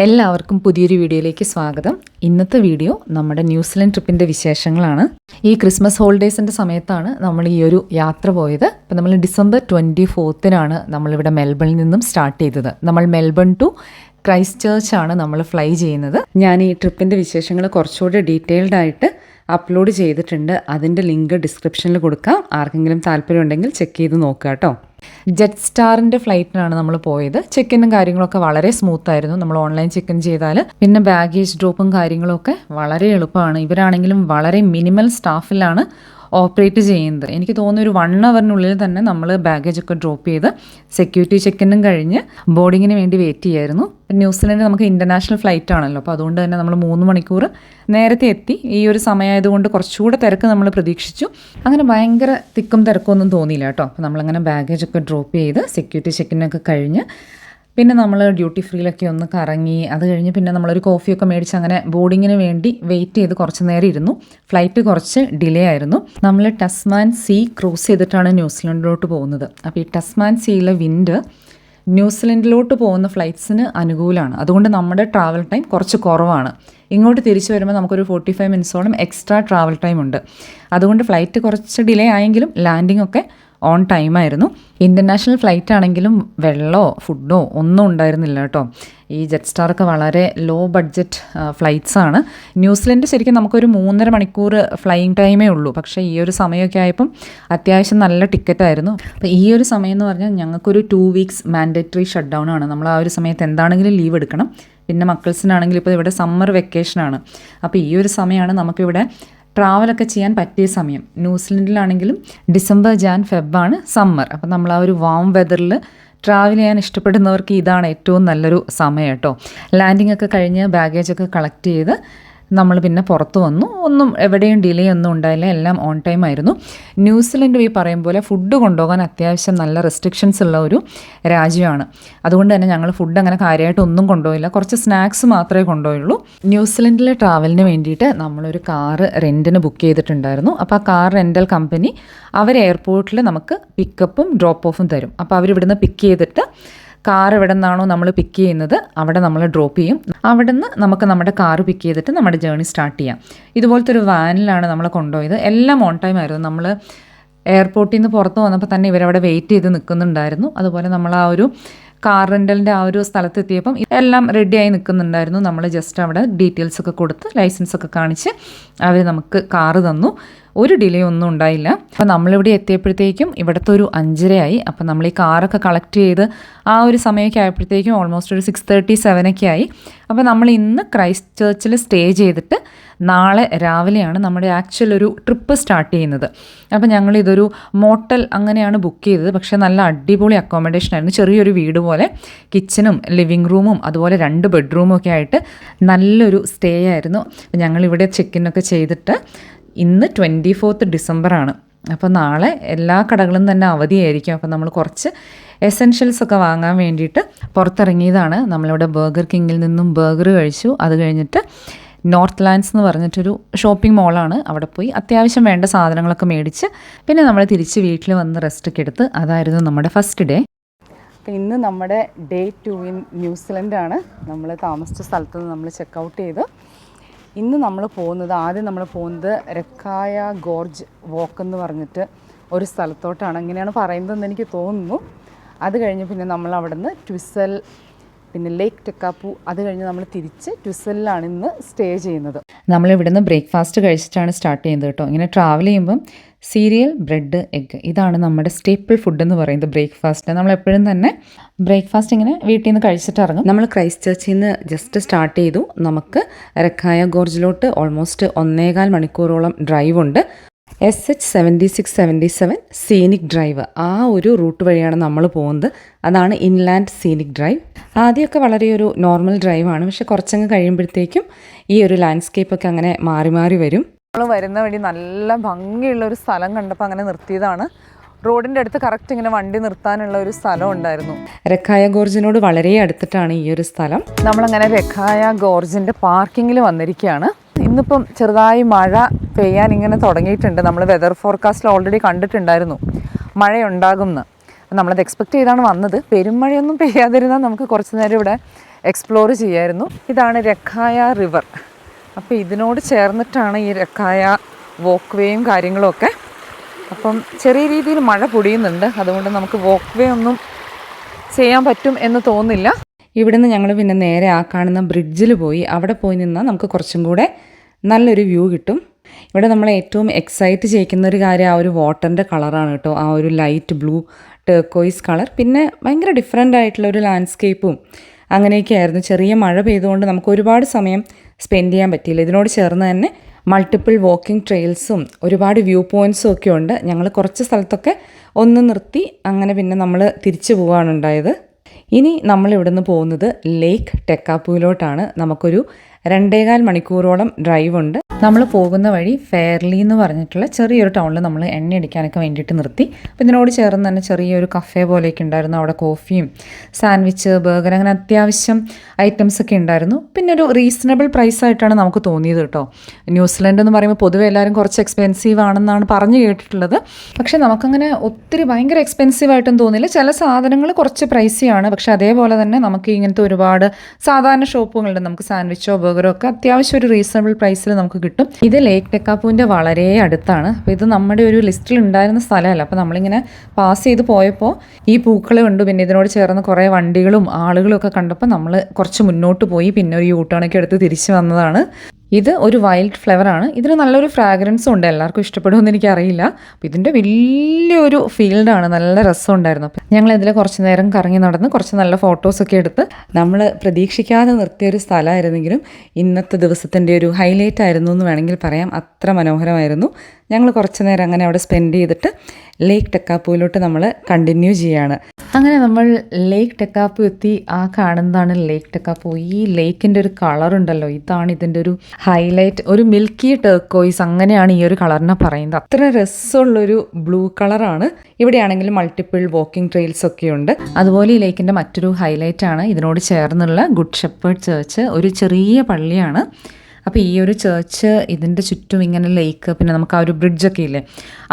എല്ലാവർക്കും പുതിയൊരു വീഡിയോയിലേക്ക് സ്വാഗതം. ഇന്നത്തെ വീഡിയോ നമ്മുടെ ന്യൂസിലൻഡ് ട്രിപ്പിൻ്റെ വിശേഷങ്ങളാണ്. ഈ ക്രിസ്മസ് ഹോളിഡേയ്സിൻ്റെ സമയത്താണ് നമ്മൾ ഈ ഒരു യാത്ര പോയത്. അപ്പോൾ നമ്മൾ ഡിസംബർ 24-ന് നമ്മളിവിടെ മെൽബണിൽ നിന്നും സ്റ്റാർട്ട് ചെയ്തത്. നമ്മൾ മെൽബൺ ടു ക്രൈസ്റ്റ് ചർച്ച് ആണ് നമ്മൾ ഫ്ലൈ ചെയ്യുന്നത്. ഞാൻ ഈ ട്രിപ്പിൻ്റെ വിശേഷങ്ങൾ കുറച്ചുകൂടി ഡീറ്റെയിൽഡ് ആയിട്ട് അപ്ലോഡ് ചെയ്തിട്ടുണ്ട്. അതിൻ്റെ ലിങ്ക് ഡിസ്ക്രിപ്ഷനിൽ കൊടുക്കാം. ആർക്കെങ്കിലും താല്പര്യമുണ്ടെങ്കിൽ ചെക്ക് ചെയ്ത് നോക്കുക കേട്ടോ. ജെറ്റ് സ്റ്റാറിൻ്റെ ഫ്ലൈറ്റിനാണ് നമ്മൾ പോയത്. ചെക്കിനും കാര്യങ്ങളൊക്കെ വളരെ സ്മൂത്തായിരുന്നു. നമ്മൾ ഓൺലൈൻ ചെക്ക് ഇൻ ചെയ്താൽ പിന്നെ ബാഗേജ് ഡ്രോപ്പും കാര്യങ്ങളൊക്കെ വളരെ എളുപ്പമാണ്. ഇവരാണെങ്കിലും വളരെ മിനിമൽ സ്റ്റാഫിലാണ് ഓപ്പറേറ്റ് ചെയ്യുന്നത്. എനിക്ക് തോന്നുന്നു ഒരു 1 അവറിനുള്ളിൽ തന്നെ നമ്മൾ ബാഗേജൊക്കെ ഡ്രോപ്പ് ചെയ്ത് സെക്യൂരിറ്റി ചെക്കിനും കഴിഞ്ഞ് ബോർഡിങ്ങിന് വേണ്ടി വെയിറ്റ് ചെയ്യായിരുന്നു. ന്യൂസിലൻഡ് നമുക്ക് ഇൻ്റർനാഷണൽ ഫ്ലൈറ്റ് ആണല്ലോ, അപ്പോൾ അതുകൊണ്ട് തന്നെ നമ്മൾ 3 മണിക്കൂർ നേരത്തെ എത്തി. ഈ ഒരു സമയമായതുകൊണ്ട് കുറച്ചുകൂടെ തിരക്ക് നമ്മൾ പ്രതീക്ഷിച്ചു. അങ്ങനെ ഭയങ്കര തിക്കും തിരക്കൊന്നും തോന്നിയില്ല കേട്ടോ. അപ്പോൾ നമ്മളങ്ങനെ ബാഗേജൊക്കെ ഡ്രോപ്പ് ചെയ്ത് സെക്യൂരിറ്റി ചെക്കിനൊക്കെ കഴിഞ്ഞ് പിന്നെ നമ്മൾ ഡ്യൂട്ടി ഫ്രീയിലൊക്കെ ഒന്ന് കറങ്ങി. അത് കഴിഞ്ഞ് പിന്നെ നമ്മളൊരു കോഫിയൊക്കെ മേടിച്ച് അങ്ങനെ ബോർഡിങ്ങിന് വേണ്ടി വെയിറ്റ് ചെയ്ത് കുറച്ച് നേരം ഇരുന്നു. ഫ്ലൈറ്റ് കുറച്ച് ഡിലേ ആയിരുന്നു. നമ്മൾ ടസ്മാൻ സീ ക്രോസ് ചെയ്തിട്ടാണ് ന്യൂസിലൻഡിലോട്ട് പോകുന്നത്. അപ്പോൾ ഈ ടസ്മാൻ സീയിലെ വിൻഡ് ന്യൂസിലൻഡിലോട്ട് പോകുന്ന ഫ്ലൈറ്റ്സിന് അനുകൂലമാണ്. അതുകൊണ്ട് നമ്മുടെ ട്രാവൽ ടൈം കുറച്ച് കുറവാണ്. ഇങ്ങോട്ട് തിരിച്ചു വരുമ്പോൾ നമുക്കൊരു 45 മിനിറ്റ്സോളം എക്സ്ട്രാ ട്രാവൽ ടൈം ഉണ്ട്. അതുകൊണ്ട് ഫ്ലൈറ്റ് കുറച്ച് ഡിലേ ആയെങ്കിലും ലാൻഡിംഗ് ഒക്കെ ഓൺ ടൈമായിരുന്നു. ഇൻ്റർനാഷണൽ ഫ്ലൈറ്റ് ആണെങ്കിലും വെള്ളമോ ഫുഡോ ഒന്നും ഉണ്ടായിരുന്നില്ല കേട്ടോ. ഈ ജെറ്റ് സ്റ്റാറൊക്കെ വളരെ ലോ ബഡ്ജറ്റ് ഫ്ലൈറ്റ്സാണ്. ന്യൂസിലൻഡ് ശരിക്കും നമുക്കൊരു 3.5 മണിക്കൂർ ഫ്ലൈയിങ് ടൈമേ ഉള്ളൂ. പക്ഷേ ഈ ഒരു സമയമൊക്കെ ആയപ്പം അത്യാവശ്യം നല്ല ടിക്കറ്റായിരുന്നു. അപ്പോൾ ഈ ഒരു സമയം എന്ന് പറഞ്ഞാൽ ഞങ്ങൾക്കൊരു 2 വീക്സ് മാൻഡേറ്ററി ഷട്ട് ഡൗൺ ആണ്. നമ്മൾ ആ ഒരു സമയത്ത് എന്താണെങ്കിലും ലീവ് എടുക്കണം. പിന്നെ മക്കൾസിനാണെങ്കിൽ ഇപ്പോൾ ഇവിടെ സമ്മർ വെക്കേഷനാണ്. അപ്പോൾ ഈ ഒരു സമയമാണ് നമുക്കിവിടെ ട്രാവലൊക്കെ ചെയ്യാൻ പറ്റിയ സമയം. ന്യൂസിലൻഡിലാണെങ്കിലും ഡിസംബർ ജാൻ ഫെബാണ് സമ്മർ. അപ്പം നമ്മൾ ആ ഒരു വാം വെതറിൽ ട്രാവൽ ചെയ്യാൻ ഇഷ്ടപ്പെടുന്നവർക്ക് ഇതാണ് ഏറ്റവും നല്ലൊരു സമയം കേട്ടോ. ലാൻഡിംഗ് ഒക്കെ കഴിഞ്ഞ് ബാഗേജൊക്കെ കളക്ട് ചെയ്ത് നമ്മൾ പിന്നെ പുറത്ത് വന്നു. ഒന്നും എവിടെയും ഡിലേ ഒന്നും ഉണ്ടായില്ല. എല്ലാം ഓൺ ടൈം ആയിരുന്നു. ന്യൂസിലൻഡ് ഈ പറയും പോലെ ഫുഡ് കൊണ്ടുപോകാൻ അത്യാവശ്യം നല്ല റെസ്ട്രിക്ഷൻസ് ഉള്ള ഒരു രാജ്യമാണ്. അതുകൊണ്ട് തന്നെ ഞങ്ങൾ ഫുഡ് അങ്ങനെ കാര്യമായിട്ട് ഒന്നും കൊണ്ടുപോയില്ല. കുറച്ച് സ്നാക്സ് മാത്രമേ കൊണ്ടുപോയുള്ളൂ. ന്യൂസിലൻഡിലെ ട്രാവലിന് വേണ്ടിയിട്ട് നമ്മളൊരു കാറ് റെൻറ്റിന് ബുക്ക് ചെയ്തിട്ടുണ്ടായിരുന്നു. അപ്പോൾ ആ കാർ റെൻ്റൽ കമ്പനി അവർ എയർപോർട്ടിൽ നമുക്ക് പിക്കപ്പും ഡ്രോപ്പ് ഓഫും തരും. അപ്പോൾ അവരിവിടുന്ന് പിക്ക് ചെയ്തിട്ട് കാർ എവിടെ നിന്നാണോ നമ്മൾ പിക്ക് ചെയ്യുന്നത് അവിടെ നമ്മൾ ഡ്രോപ്പ് ചെയ്യും. അവിടെ നിന്ന് നമുക്ക് നമ്മുടെ കാർ പിക്ക് ചെയ്തിട്ട് നമ്മുടെ ജേർണി സ്റ്റാർട്ട് ചെയ്യാം. ഇതുപോലത്തെ ഒരു വാനിലാണ് നമ്മൾ കൊണ്ടുപോയത്. എല്ലാം ഓൺ ടൈം ആയിരുന്നു. നമ്മൾ എയർപോർട്ടിൽ നിന്ന് പുറത്ത് വന്നപ്പോൾ തന്നെ ഇവരവിടെ വെയിറ്റ് ചെയ്ത് നിൽക്കുന്നുണ്ടായിരുന്നു. അതുപോലെ നമ്മൾ ആ ഒരു കാർ റെൻ്റലിൻ്റെ ആ ഒരു സ്ഥലത്തെത്തിയപ്പം എല്ലാം റെഡിയായി നിൽക്കുന്നുണ്ടായിരുന്നു. നമ്മൾ ജസ്റ്റ് അവിടെ ഡീറ്റെയിൽസൊക്കെ കൊടുത്ത് ലൈസൻസൊക്കെ കാണിച്ച് അവർ നമുക്ക് കാറ് തന്നു. ഒരു ഡിലേ ഒന്നും ഉണ്ടായില്ല. അപ്പോൾ നമ്മളിവിടെ എത്തിയപ്പോഴത്തേക്കും ഇവിടുത്തെ ഒരു 5:30 അപ്പം നമ്മൾ ഈ കാറൊക്കെ കളക്ട് ചെയ്ത് ആ ഒരു സമയമൊക്കെ ആയപ്പോഴത്തേക്കും ഓൾമോസ്റ്റ് ഒരു 6:37 ആയി. അപ്പോൾ നമ്മൾ ഇന്ന് ക്രൈസ്റ്റ് ചർച്ചിൽ സ്റ്റേ ചെയ്തിട്ട് നാളെ രാവിലെയാണ് നമ്മുടെ ആക്ച്വൽ ഒരു ട്രിപ്പ് സ്റ്റാർട്ട് ചെയ്യുന്നത്. അപ്പോൾ ഞങ്ങളിതൊരു മോട്ടൽ അങ്ങനെയാണ് ബുക്ക് ചെയ്തത്. പക്ഷേ നല്ല അടിപൊളി അക്കോമഡേഷൻ ആയിരുന്നു. ചെറിയൊരു വീട് പോലെ കിച്ചനും ലിവിങ് റൂമും അതുപോലെ 2 ബെഡ്റൂമും ഒക്കെ ആയിട്ട് നല്ലൊരു സ്റ്റേ ആയിരുന്നു. ഞങ്ങളിവിടെ ചെക്കിനൊക്കെ ചെയ്തിട്ട് ഇന്ന് 24 ഡിസംബറാണ്. അപ്പോൾ നാളെ എല്ലാ കടകളും തന്നെ അവധിയായിരിക്കും. അപ്പോൾ നമ്മൾ കുറച്ച് എസെൻഷ്യൽസ് ഒക്കെ വാങ്ങാൻ വേണ്ടിയിട്ട് പുറത്തിറങ്ങിയതാണ്. നമ്മളിവിടെ ബർഗർ കിങ്ങിൽ നിന്നും ബർഗർ കഴിച്ചു. അത് കഴിഞ്ഞിട്ട് നോർത്ത് ലാൻഡ്സ് എന്ന് പറഞ്ഞിട്ടൊരു ഷോപ്പിംഗ് മോളാണ്. അവിടെ പോയി അത്യാവശ്യം വേണ്ട സാധനങ്ങളൊക്കെ മേടിച്ച് പിന്നെ നമ്മൾ തിരിച്ച് വീട്ടിൽ വന്ന് റെസ്റ്റൊക്കെ എടുത്ത് അതായിരുന്നു നമ്മുടെ ഫസ്റ്റ് ഡേ. അപ്പോൾ ഇന്ന് നമ്മുടെ ഡേ 2 ഇൻ ന്യൂസിലൻഡാണ്. നമ്മൾ താമസിച്ച സ്ഥലത്ത് നിന്ന് നമ്മൾ ചെക്കൗട്ട് ചെയ്ത് ഇന്ന് നമ്മൾ പോകുന്നത് ആദ്യം നമ്മൾ പോകുന്നത് റെക്കായ ഗോർജ് വോക്ക് എന്ന് പറഞ്ഞിട്ട് ഒരു സ്ഥലത്തോട്ടാണ്. അങ്ങനെയാണ് പറയുന്നതെന്ന് എനിക്ക് തോന്നുന്നു. അത് കഴിഞ്ഞ് പിന്നെ നമ്മൾ അവിടെ നിന്ന് ട്വിസൽ പിന്നെ ലേക്ക് ടെക്കാപ്പു അത് കഴിഞ്ഞ് നമ്മൾ തിരിച്ച് ട്വിസലിലാണ് ഇന്ന് സ്റ്റേ ചെയ്യുന്നത്. നമ്മളിവിടുന്ന് ബ്രേക്ക്ഫാസ്റ്റ് കഴിച്ചിട്ടാണ് സ്റ്റാർട്ട് ചെയ്യുന്നത് കേട്ടോ. ഇങ്ങനെ ട്രാവൽ ചെയ്യുമ്പം സീരിയൽ, ബ്രെഡ്, എഗ്ഗ് ഇതാണ് നമ്മുടെ സ്റ്റേപ്പിൾ ഫുഡ് എന്ന് പറയുന്നത് ബ്രേക്ക്ഫാസ്റ്റ്. നമ്മളെപ്പോഴും തന്നെ ബ്രേക്ക്ഫാസ്റ്റ് ഇങ്ങനെ വീട്ടിൽ നിന്ന് കഴിച്ചിട്ട് ഇറങ്ങും. നമ്മൾ ക്രൈസ്റ്റ് ചർച്ചിൽ നിന്ന് ജസ്റ്റ് സ്റ്റാർട്ട് ചെയ്തു. നമുക്ക് റെക്കായ ഗോർജിലോട്ട് ഓൾമോസ്റ്റ് 1.25 മണിക്കൂറോളം ഡ്രൈവ് ഉണ്ട്. SH 7677 സീനിക് ഡ്രൈവ് ആ ഒരു റൂട്ട് വഴിയാണ് നമ്മൾ പോകുന്നത്. അതാണ് ഇൻലാൻഡ് സീനിക് ഡ്രൈവ്. ആദ്യമൊക്കെ വളരെ ഒരു നോർമൽ ഡ്രൈവാണ്. പക്ഷെ കുറച്ചങ്ങ് കഴിയുമ്പോഴത്തേക്കും ഈ ഒരു ലാൻഡ്സ്കേപ്പൊക്കെ അങ്ങനെ മാറി മാറി വരും. നമ്മൾ വരുന്ന വഴി നല്ല ഭംഗിയുള്ള ഒരു സ്ഥലം കണ്ടപ്പോൾ അങ്ങനെ നിർത്തിയതാണ്. റോഡിൻ്റെ അടുത്ത് കറക്റ്റ് ഇങ്ങനെ വണ്ടി നിർത്താനുള്ള ഒരു സ്ഥലം ഉണ്ടായിരുന്നു. റെക്കായ ഗോർജിനോട് വളരെ അടുത്തിട്ടാണ് ഈ ഒരു സ്ഥലം. നമ്മളങ്ങനെ റെക്കായ ഗോർജിൻ്റെ പാർക്കിങ്ങിൽ വന്നിരിക്കുകയാണ്. ഇന്നിപ്പം ചെറുതായി മഴ പെയ്യാൻ ഇങ്ങനെ തുടങ്ങിയിട്ടുണ്ട്. നമ്മൾ വെതർ ഫോർകാസ്റ്റിൽ ഓൾറെഡി കണ്ടിട്ടുണ്ടായിരുന്നു മഴയുണ്ടാകുമെന്ന്. നമ്മളത് എക്സ്പെക്റ്റ് ചെയ്താണ് വന്നത്. പെരുമഴയൊന്നും പെയ്യാതിരുന്നാൽ നമുക്ക് കുറച്ച് നേരം ഇവിടെ എക്സ്പ്ലോർ ചെയ്യായിരുന്നു. ഇതാണ് രഖായ റിവർ. അപ്പോൾ ഇതിനോട് ചേർന്നിട്ടാണ് ഈ രഖായ വോക്ക് വേയും കാര്യങ്ങളുമൊക്കെ. അപ്പം ചെറിയ രീതിയിൽ മഴ പൊടിയുന്നുണ്ട്, അതുകൊണ്ട് നമുക്ക് വോക്ക് വേ ഒന്നും ചെയ്യാൻ പറ്റും എന്ന് തോന്നുന്നില്ല. ഇവിടുന്ന് ഞങ്ങൾ പിന്നെ നേരെ ആ കാണുന്ന ബ്രിഡ്ജിൽ പോയി. അവിടെ പോയി നിന്നാൽ നമുക്ക് കുറച്ചും കൂടെ നല്ലൊരു വ്യൂ കിട്ടും. ഇവിടെ നമ്മളെ ഏറ്റവും എക്സൈറ്റ് ചെയ്യിക്കുന്ന ഒരു കാര്യം ആ ഒരു വാട്ടറിൻ്റെ കളറാണ് കേട്ടോ. ആ ഒരു ലൈറ്റ് ബ്ലൂ ടർക്കോയിസ് കളർ. പിന്നെ ഭയങ്കര ഡിഫറെൻ്റ് ആയിട്ടുള്ള ഒരു ലാൻഡ്സ്കേപ്പും അങ്ങനെയൊക്കെ ആയിരുന്നു. ചെറിയ മഴ പെയ്തുകൊണ്ട് നമുക്ക് ഒരുപാട് സമയം സ്പെൻഡ് ചെയ്യാൻ പറ്റിയില്ല. ഇതിനോട് ചേർന്ന് തന്നെ മൾട്ടിപ്പിൾ വാക്കിംഗ് ട്രെയിൽസും ഒരുപാട് വ്യൂ പോയിൻറ്റ്സും ഒക്കെ ഉണ്ട്. ഞങ്ങൾ കുറച്ച് സ്ഥലത്തൊക്കെ ഒന്ന് നിർത്തി അങ്ങനെ പിന്നെ നമ്മൾ തിരിച്ചു പോവുകയാണ് ഉണ്ടായത്. ഇനി നമ്മൾ ഇവിടുന്ന് പോകുന്നത് ലേക്ക് ടെക്കാപ്പുവിലോട്ടാണ്. നമുക്കൊരു 2.25 മണിക്കൂറോളം ഡ്രൈവ് ഉണ്ട്. നമ്മൾ പോകുന്ന വഴി ഫെയർലി എന്ന് പറഞ്ഞിട്ടുള്ള ചെറിയൊരു ടൗണിൽ നമ്മൾ എണ്ണ അടിക്കാനൊക്കെ വേണ്ടിയിട്ട് നിർത്തി. അപ്പോൾ ഇതിനോട് ചേർന്ന് തന്നെ ചെറിയൊരു കഫേ പോലെയൊക്കെ ഉണ്ടായിരുന്നു. അവിടെ കോഫിയും സാൻഡ്വിച്ച്, ബർഗർ, അങ്ങനെ അത്യാവശ്യം ഐറ്റംസ് ഒക്കെ ഉണ്ടായിരുന്നു. പിന്നെ ഒരു റീസണബിൾ പ്രൈസ് ആയിട്ടാണ് നമുക്ക് തോന്നിയത് കേട്ടോ. ന്യൂസിലൻഡ് എന്ന് പറയുമ്പോൾ പൊതുവെ എല്ലാവരും കുറച്ച് എക്സ്പെൻസീവ് ആണെന്നാണ് പറഞ്ഞു കേട്ടിട്ടുള്ളത്. പക്ഷേ നമുക്കങ്ങനെ ഒത്തിരി ഭയങ്കര എക്സ്പെൻസീവ് ആയിട്ടും തോന്നിയില്ല. ചില സാധനങ്ങൾ കുറച്ച് പ്രൈസിയാണ്, പക്ഷേ അതേപോലെ തന്നെ നമുക്ക് ഇങ്ങനത്തെ ഒരുപാട് സാധാരണ ഷോപ്പുകളുണ്ട്. നമുക്ക് സാൻഡ്വിച്ചോ ബർഗറോ ഒക്കെ അത്യാവശ്യം ഒരു റീസണബിൾ പ്രൈസിൽ നമുക്ക് കിട്ടും. ഇത് ലേക്ക് ടെക്കാപ്പുവിൻ്റെ വളരെ അടുത്താണ്. അപ്പോൾ ഇത് നമ്മുടെ ഒരു ലിസ്റ്റിൽ ഉണ്ടായിരുന്ന സ്ഥലമല്ല. അപ്പോൾ നമ്മളിങ്ങനെ പാസ് ചെയ്ത് പോയപ്പോൾ ഈ പൂക്കൾ കണ്ടു. പിന്നെ ഇതിനോട് ചേർന്ന് കുറേ വണ്ടികളും ആളുകളും ഒക്കെ കണ്ടപ്പോൾ നമ്മൾ കുറച്ച് മുന്നോട്ട് പോയി പിന്നെ ഒരു യൂട്ടേണൊക്കെ എടുത്ത് തിരിച്ചു വന്നതാണ്. ഇത് ഒരു വൈൽഡ് ഫ്ലവറാണ്. ഇതിന് നല്ലൊരു ഫ്രാഗ്രൻസും ഉണ്ട്. എല്ലാവർക്കും ഇഷ്ടപ്പെടുമെന്ന് എനിക്കറിയില്ല. അപ്പോൾ ഇതിൻ്റെ വലിയൊരു ഫീൽഡാണ്. നല്ല രസമുണ്ടായിരുന്നു. അപ്പം ഞങ്ങൾ ഇതിൽ കുറച്ച് നേരം കറങ്ങി നടന്ന് കുറച്ച് നല്ല ഫോട്ടോസൊക്കെ എടുത്ത് നമ്മൾ പ്രതീക്ഷിക്കാതെ നിർത്തിയൊരു സ്ഥലമായിരുന്നെങ്കിലും ഇന്നത്തെ ദിവസത്തിൻ്റെ ഒരു ഹൈലൈറ്റ് ആയിരുന്നു എന്ന് വേണമെങ്കിൽ പറയാം. അത്ര മനോഹരമായിരുന്നു. ഞങ്ങൾ കുറച്ച് നേരം അങ്ങനെ അവിടെ സ്പെൻഡ് ചെയ്തിട്ട് ലേക്ക് ടെക്കാപ്പുവിലോട്ട് നമ്മൾ കണ്ടിന്യൂ ചെയ്യാണ്. അങ്ങനെ നമ്മൾ ലേക്ക് ടെക്കാപ്പു എത്തി. ആ കാണുന്നതാണ് ലേക്ക് ടെക്കാപ്പു. ഈ ലേക്കിൻ്റെ ഒരു കളറുണ്ടല്ലോ, ഇതാണ് ഇതിൻ്റെ ഒരു ഹൈലൈറ്റ്. ഒരു മിൽക്കി ടർക്കോയിസ്, അങ്ങനെയാണ് ഈ ഒരു കളറിനെ പറയുന്നത്. അത്ര രസമുള്ളൊരു ബ്ലൂ കളറാണ്. ഇവിടെയാണെങ്കിൽ മൾട്ടിപ്പിൾ വാക്കിംഗ് ട്രെയിൽസ് ഒക്കെ ഉണ്ട്. അതുപോലെ ഈ ലേക്കിൻ്റെ മറ്റൊരു ഹൈലൈറ്റ് ആണ് ഇതിനോട് ചേർന്നുള്ള ഗുഡ് ഷെപ്പേർഡ് ചർച്ച്. ഒരു ചെറിയ പള്ളിയാണ്. അപ്പോൾ ഈ ഒരു ചർച്ച്, ഇതിൻ്റെ ചുറ്റും ഇങ്ങനെ ലേക്ക്, പിന്നെ നമുക്ക് ആ ഒരു ബ്രിഡ്ജൊക്കെ ഇല്ലേ,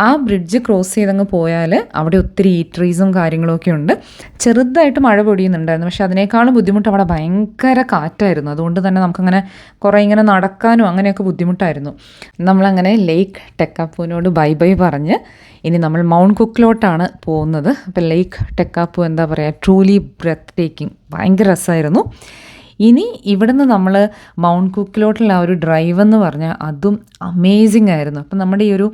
ആ ബ്രിഡ്ജ് ക്രോസ് ചെയ്തങ്ങ് പോയാൽ അവിടെ ഒത്തിരി ഈട്രീസും കാര്യങ്ങളൊക്കെ ഉണ്ട്. ചെറുതായിട്ട് മഴ പൊടിയുന്നുണ്ടായിരുന്നു, പക്ഷേ അതിനേക്കാളും ബുദ്ധിമുട്ട് അവിടെ ഭയങ്കര കാറ്റായിരുന്നു. അതുകൊണ്ട് തന്നെ നമുക്കങ്ങനെ കുറേ ഇങ്ങനെ നടക്കാനും അങ്ങനെയൊക്കെ ബുദ്ധിമുട്ടായിരുന്നു. നമ്മളങ്ങനെ ലേക്ക് ടെക്കാപ്പുവിനോട് ബൈ ബൈ പറഞ്ഞ് ഇനി നമ്മൾ മൗണ്ട് കുക്കിലോട്ടാണ് പോകുന്നത്. അപ്പോൾ ലേക്ക് ടെക്കാപ്പു എന്താ പറയുക, ട്രൂലി ബ്രെത്ത് ടേക്കിംഗ്, ഭയങ്കര രസമായിരുന്നു. ഇനി ഇവിടുന്ന് നമ്മൾ മൗണ്ട് കുക്കിലോട്ടുള്ള ആ ഒരു ഡ്രൈവ് എന്ന് പറഞ്ഞാൽ അതും അമേസിങ് ആയിരുന്നു. അപ്പം നമ്മുടെ ഈ ഒരു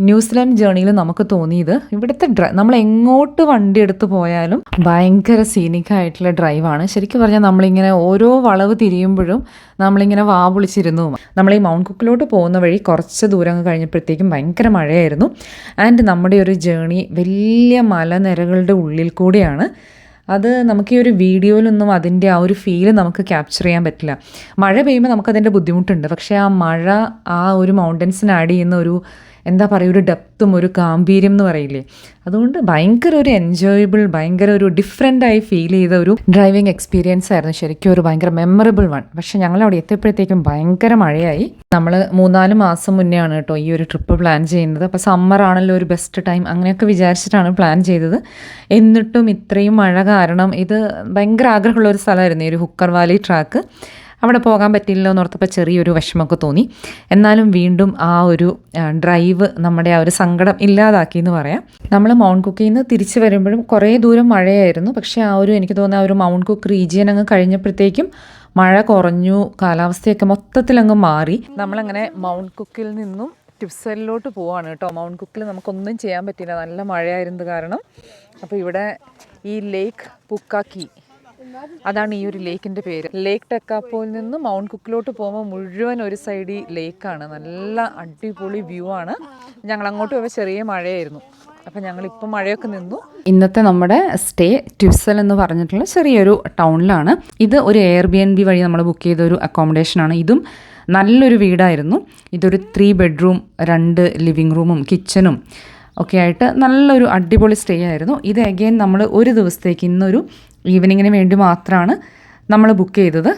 ന്യൂസിലാൻഡ് ജേർണിയിൽ നമുക്ക് തോന്നിയത് ഇവിടുത്തെ നമ്മൾ എങ്ങോട്ട് വണ്ടി എടുത്ത് പോയാലും ഭയങ്കര സീനിക്കായിട്ടുള്ള ഡ്രൈവാണ്. ശരിക്കും പറഞ്ഞാൽ നമ്മളിങ്ങനെ ഓരോ വളവ് തിരിയുമ്പോഴും നമ്മളിങ്ങനെ വാ പൊളിച്ചിരുന്നു. നമ്മൾ ഈ മൗണ്ട് കുക്കിലോട്ട് പോകുന്ന വഴി കുറച്ച് ദൂരം കഴിഞ്ഞപ്പോഴത്തേക്കും ഭയങ്കര മഴയായിരുന്നു. ആൻഡ് നമ്മുടെ ഒരു ജേർണി വലിയ മലനിരകളുടെ ഉള്ളിൽ കൂടിയാണ്. അത് നമുക്ക് ഈ ഒരു വീഡിയോയിലൊന്നും അതിൻ്റെ ആ ഒരു ഫീല് നമുക്ക് ക്യാപ്ചർ ചെയ്യാൻ പറ്റില്ല. മഴ പെയ്യുമ്പോൾ നമുക്കതിൻ്റെ ബുദ്ധിമുട്ടുണ്ട്. പക്ഷേ ആ മഴ ആ ഒരു മൗണ്ടൻസിന് ആഡ് ചെയ്യുന്ന ഒരു എന്താ പറയുക, ഒരു ഡെപ്തും ഒരു ഗാംഭീര്യം എന്ന് പറയില്ലേ, അതുകൊണ്ട് ഭയങ്കര ഒരു എൻജോയബിൾ, ഭയങ്കര ഒരു ഡിഫറെൻ്റായി ഫീൽ ചെയ്ത ഒരു ഡ്രൈവിംഗ് എക്സ്പീരിയൻസ് ആയിരുന്നു. ശരിക്കും ഒരു ഭയങ്കര മെമ്മറബിൾ വൺ. പക്ഷേ ഞങ്ങളവിടെ എത്തിയപ്പോഴത്തേക്കും ഭയങ്കര മഴയായി. നമ്മൾ 3-4 മാസം മുന്നേ ആണ് കേട്ടോ ഈ ഒരു ട്രിപ്പ് പ്ലാൻ ചെയ്യുന്നത്. അപ്പോൾ സമ്മർ ആണല്ലോ ഒരു ബെസ്റ്റ് ടൈം, അങ്ങനെയൊക്കെ വിചാരിച്ചിട്ടാണ് പ്ലാൻ ചെയ്തത്. എന്നിട്ടും ഇത്രയും മഴ കാരണം ഇത് ഭയങ്കര ആഗ്രഹമുള്ള ഒരു സ്ഥലമായിരുന്നു ഈ ഒരു ഹുക്കർ വാലി ട്രാക്ക്. അവിടെ പോകാൻ പറ്റില്ലല്ലോ എന്നോർത്തപ്പോൾ ചെറിയൊരു വിഷമമൊക്കെ തോന്നി. എന്നാലും വീണ്ടും ആ ഒരു ഡ്രൈവ് നമ്മുടെ ആ ഒരു സങ്കടം ഇല്ലാതാക്കി എന്ന് പറയാം. നമ്മൾ മൗണ്ട് കുക്കിൽ നിന്ന് തിരിച്ച് വരുമ്പോഴും കുറേ ദൂരം മഴയായിരുന്നു. പക്ഷേ ആ ഒരു എനിക്ക് തോന്നുന്ന ആ ഒരു മൗണ്ട് കുക്ക് റീജിയൻ അങ്ങ് കഴിഞ്ഞപ്പോഴത്തേക്കും മഴ കുറഞ്ഞു, കാലാവസ്ഥയൊക്കെ മൊത്തത്തിലങ്ങ് മാറി. നമ്മളങ്ങനെ മൗണ്ട് കുക്കിൽ നിന്നും ടിപ്സലിലോട്ട് പോവാണ് കേട്ടോ. മൗണ്ട് കുക്കിൽ നമുക്കൊന്നും ചെയ്യാൻ പറ്റില്ല, നല്ല മഴയായിരുന്നത് കാരണം. അപ്പോൾ ഇവിടെ ഈ ലേക്ക് പുക്കാക്കി, അതാണ് ഈ ഒരു ലേക്കിൻ്റെ പേര്. ലേക്ക് ടെക്കാപ്പുവിൽ നിന്ന് മൗണ്ട് കുക്കിലോട്ട് പോകുമ്പോൾ മുഴുവൻ ഒരു സൈഡ് ലേക്കാണ്. നല്ല അടിപൊളി വ്യൂ ആണ്. ഞങ്ങൾ അങ്ങോട്ട് പോയപ്പോൾ ചെറിയ മഴയായിരുന്നു. അപ്പം ഞങ്ങളിപ്പം മഴയൊക്കെ നിന്നു. ഇന്നത്തെ നമ്മുടെ സ്റ്റേ ട്വിസൽ എന്ന് പറഞ്ഞിട്ടുള്ള ചെറിയൊരു ടൗണിലാണ്. ഇത് ഒരു എയർബിഎൻബി വഴി നമ്മൾ ബുക്ക് ചെയ്ത ഒരു അക്കോമഡേഷനാണ്. ഇതും നല്ലൊരു വീടായിരുന്നു. ഇതൊരു 3 ബെഡ്റൂം 2 ലിവിങ് റൂമും കിച്ചനും ഒക്കെ ആയിട്ട് നല്ലൊരു അടിപൊളി സ്റ്റേ ആയിരുന്നു. ഇത് അഗെയിൻ നമ്മൾ ഒരു ദിവസത്തേക്ക് ഇന്നൊരു ഈവനിങ്ങിന് വേണ്ടി മാത്രമാണ് നമ്മൾ ബുക്ക് ചെയ്തത്.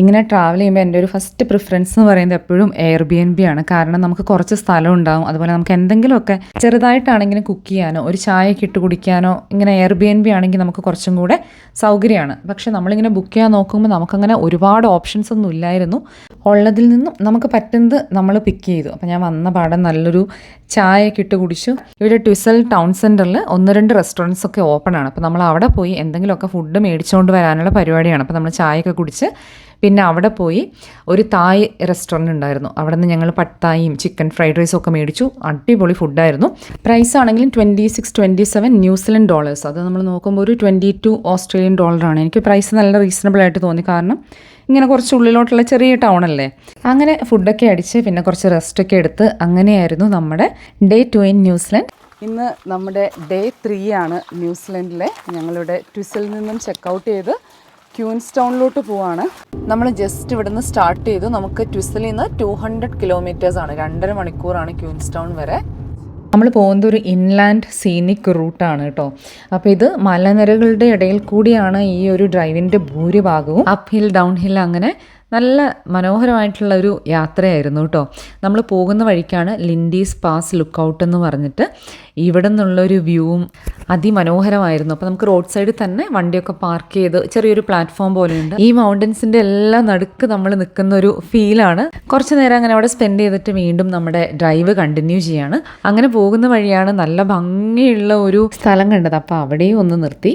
ഇങ്ങനെ ട്രാവൽ ചെയ്യുമ്പോൾ എൻ്റെ ഒരു ഫസ്റ്റ് പ്രിഫറൻസ് എന്ന് പറയുന്നത് എപ്പോഴും എയർബിഎൻബി ആണ്. കാരണം നമുക്ക് കുറച്ച് സ്ഥലം ഉണ്ടാവും, അതുപോലെ നമുക്ക് എന്തെങ്കിലുമൊക്കെ ചെറുതായിട്ടാണെങ്കിലും കുക്ക് ചെയ്യാനോ ഒരു ചായയൊക്കെ ഇട്ട് കുടിക്കാനോ ഇങ്ങനെ എയർബിഎൻബി ആണെങ്കിൽ നമുക്ക് കുറച്ചും കൂടെ സൗകര്യമാണ്. പക്ഷേ നമ്മളിങ്ങനെ ബുക്ക് ചെയ്യാൻ നോക്കുമ്പോൾ നമുക്കങ്ങനെ ഒരുപാട് ഓപ്ഷൻസ് ഒന്നും ഇല്ലായിരുന്നു. ഉള്ളതിൽ നിന്നും നമുക്ക് പറ്റുന്നത് നമ്മൾ പിക്ക് ചെയ്തു. അപ്പോൾ ഞാൻ വന്ന പാടെ നല്ലൊരു ചായയൊക്കെ ഇട്ട് കുടിച്ചു. ഇവിടെ ട്വിസൽ ടൗൺ സെൻറ്ററിൽ 1-2 റെസ്റ്റോറൻറ്റ്സ് ഒക്കെ ഓപ്പൺ ആണ്. അപ്പോൾ നമ്മൾ അവിടെ പോയി എന്തെങ്കിലുമൊക്കെ ഫുഡ് മേടിച്ചുകൊണ്ട് വരാനുള്ള പരിപാടിയാണ്. അപ്പോൾ നമ്മൾ ചായയൊക്കെ കുടിച്ച് പിന്നെ അവിടെ പോയി ഒരു തായ് റെസ്റ്റോറൻറ്റ് ഉണ്ടായിരുന്നു. അവിടെ നിന്ന് ഞങ്ങൾ പട്ടായും ചിക്കൻ ഫ്രൈഡ് റൈസും ഒക്കെ മേടിച്ചു. അടിപൊളി ഫുഡായിരുന്നു. പ്രൈസ് ആണെങ്കിലും $26-27 ന്യൂസിലൻഡ് ഡോളേഴ്സ്. അത് നമ്മൾ നോക്കുമ്പോൾ ഒരു $22 ഓസ്ട്രേലിയൻ ഡോളറാണ്. എനിക്ക് പ്രൈസ് നല്ല റീസണബിൾ ആയിട്ട് തോന്നി. കാരണം ഇങ്ങനെ കുറച്ച് ഉള്ളിലോട്ടുള്ള ചെറിയ ടൗണല്ലേ. അങ്ങനെ ഫുഡൊക്കെ അടിച്ച് പിന്നെ കുറച്ച് റെസ്റ്റൊക്കെ എടുത്ത് അങ്ങനെയായിരുന്നു നമ്മുടെ ഡേ 2 ഇൻ ന്യൂസിലൻഡ്. ഇന്ന് നമ്മുടെ ഡേ 3 ആണ് ന്യൂസിലൻഡിലെ. ഞങ്ങളിവിടെ ട്വിസിൽ നിന്നും ചെക്കൗട്ട് ചെയ്ത് ക്യൂൻസ്റ്റൗണിലോട്ട് പോവാണ്. നമ്മൾ ജസ്റ്റ് ഇവിടുന്ന് സ്റ്റാർട്ട് ചെയ്തു. നമുക്ക് ട്വിസിൽ നിന്ന് 200 കിലോമീറ്റേഴ്സാണ്, 2.5 മണിക്കൂറാണ് ക്യൂൻസ്റ്റൗൺ വരെ. നമ്മൾ പോകുന്നത് ഒരു ഇൻലാൻഡ് സീനിക് റൂട്ടാണ് കേട്ടോ. അപ്പോൾ ഇത് മലനിരകളുടെ ഇടയിൽ കൂടിയാണ് ഈ ഒരു ഡ്രൈവിൻ്റെ ഭൂരിഭാഗവും. അപ്പ് ഹിൽ ഡൗൺ ഹിൽ അങ്ങനെ നല്ല മനോഹരമായിട്ടുള്ള ഒരു യാത്രയായിരുന്നു കേട്ടോ. നമ്മൾ പോകുന്ന വഴിക്കാണ് ലിൻഡീസ് പാസ് ലുക്കൗട്ട് എന്ന് പറഞ്ഞിട്ട് ഇവിടെ നിന്നുള്ളൊരു വ്യൂവും അതിമനോഹരമായിരുന്നു. അപ്പോൾ നമുക്ക് റോഡ് സൈഡിൽ തന്നെ വണ്ടിയൊക്കെ പാർക്ക് ചെയ്ത് ചെറിയൊരു പ്ലാറ്റ്ഫോം പോലെയുണ്ട്. ഈ മൗണ്ടൻസിൻ്റെ എല്ലാം നടുക്ക് നമ്മൾ നിൽക്കുന്ന ഒരു ഫീലാണ്. കുറച്ച് നേരം അങ്ങനെ അവിടെ സ്പെൻഡ് ചെയ്തിട്ട് വീണ്ടും നമ്മുടെ ഡ്രൈവ് കണ്ടിന്യൂ ചെയ്യാണ്. അങ്ങനെ പോകുന്ന വഴിയാണ് നല്ല ഭംഗിയുള്ള ഒരു സ്ഥലം കണ്ടത്. അപ്പോൾ അവിടെയും ഒന്ന് നിർത്തി.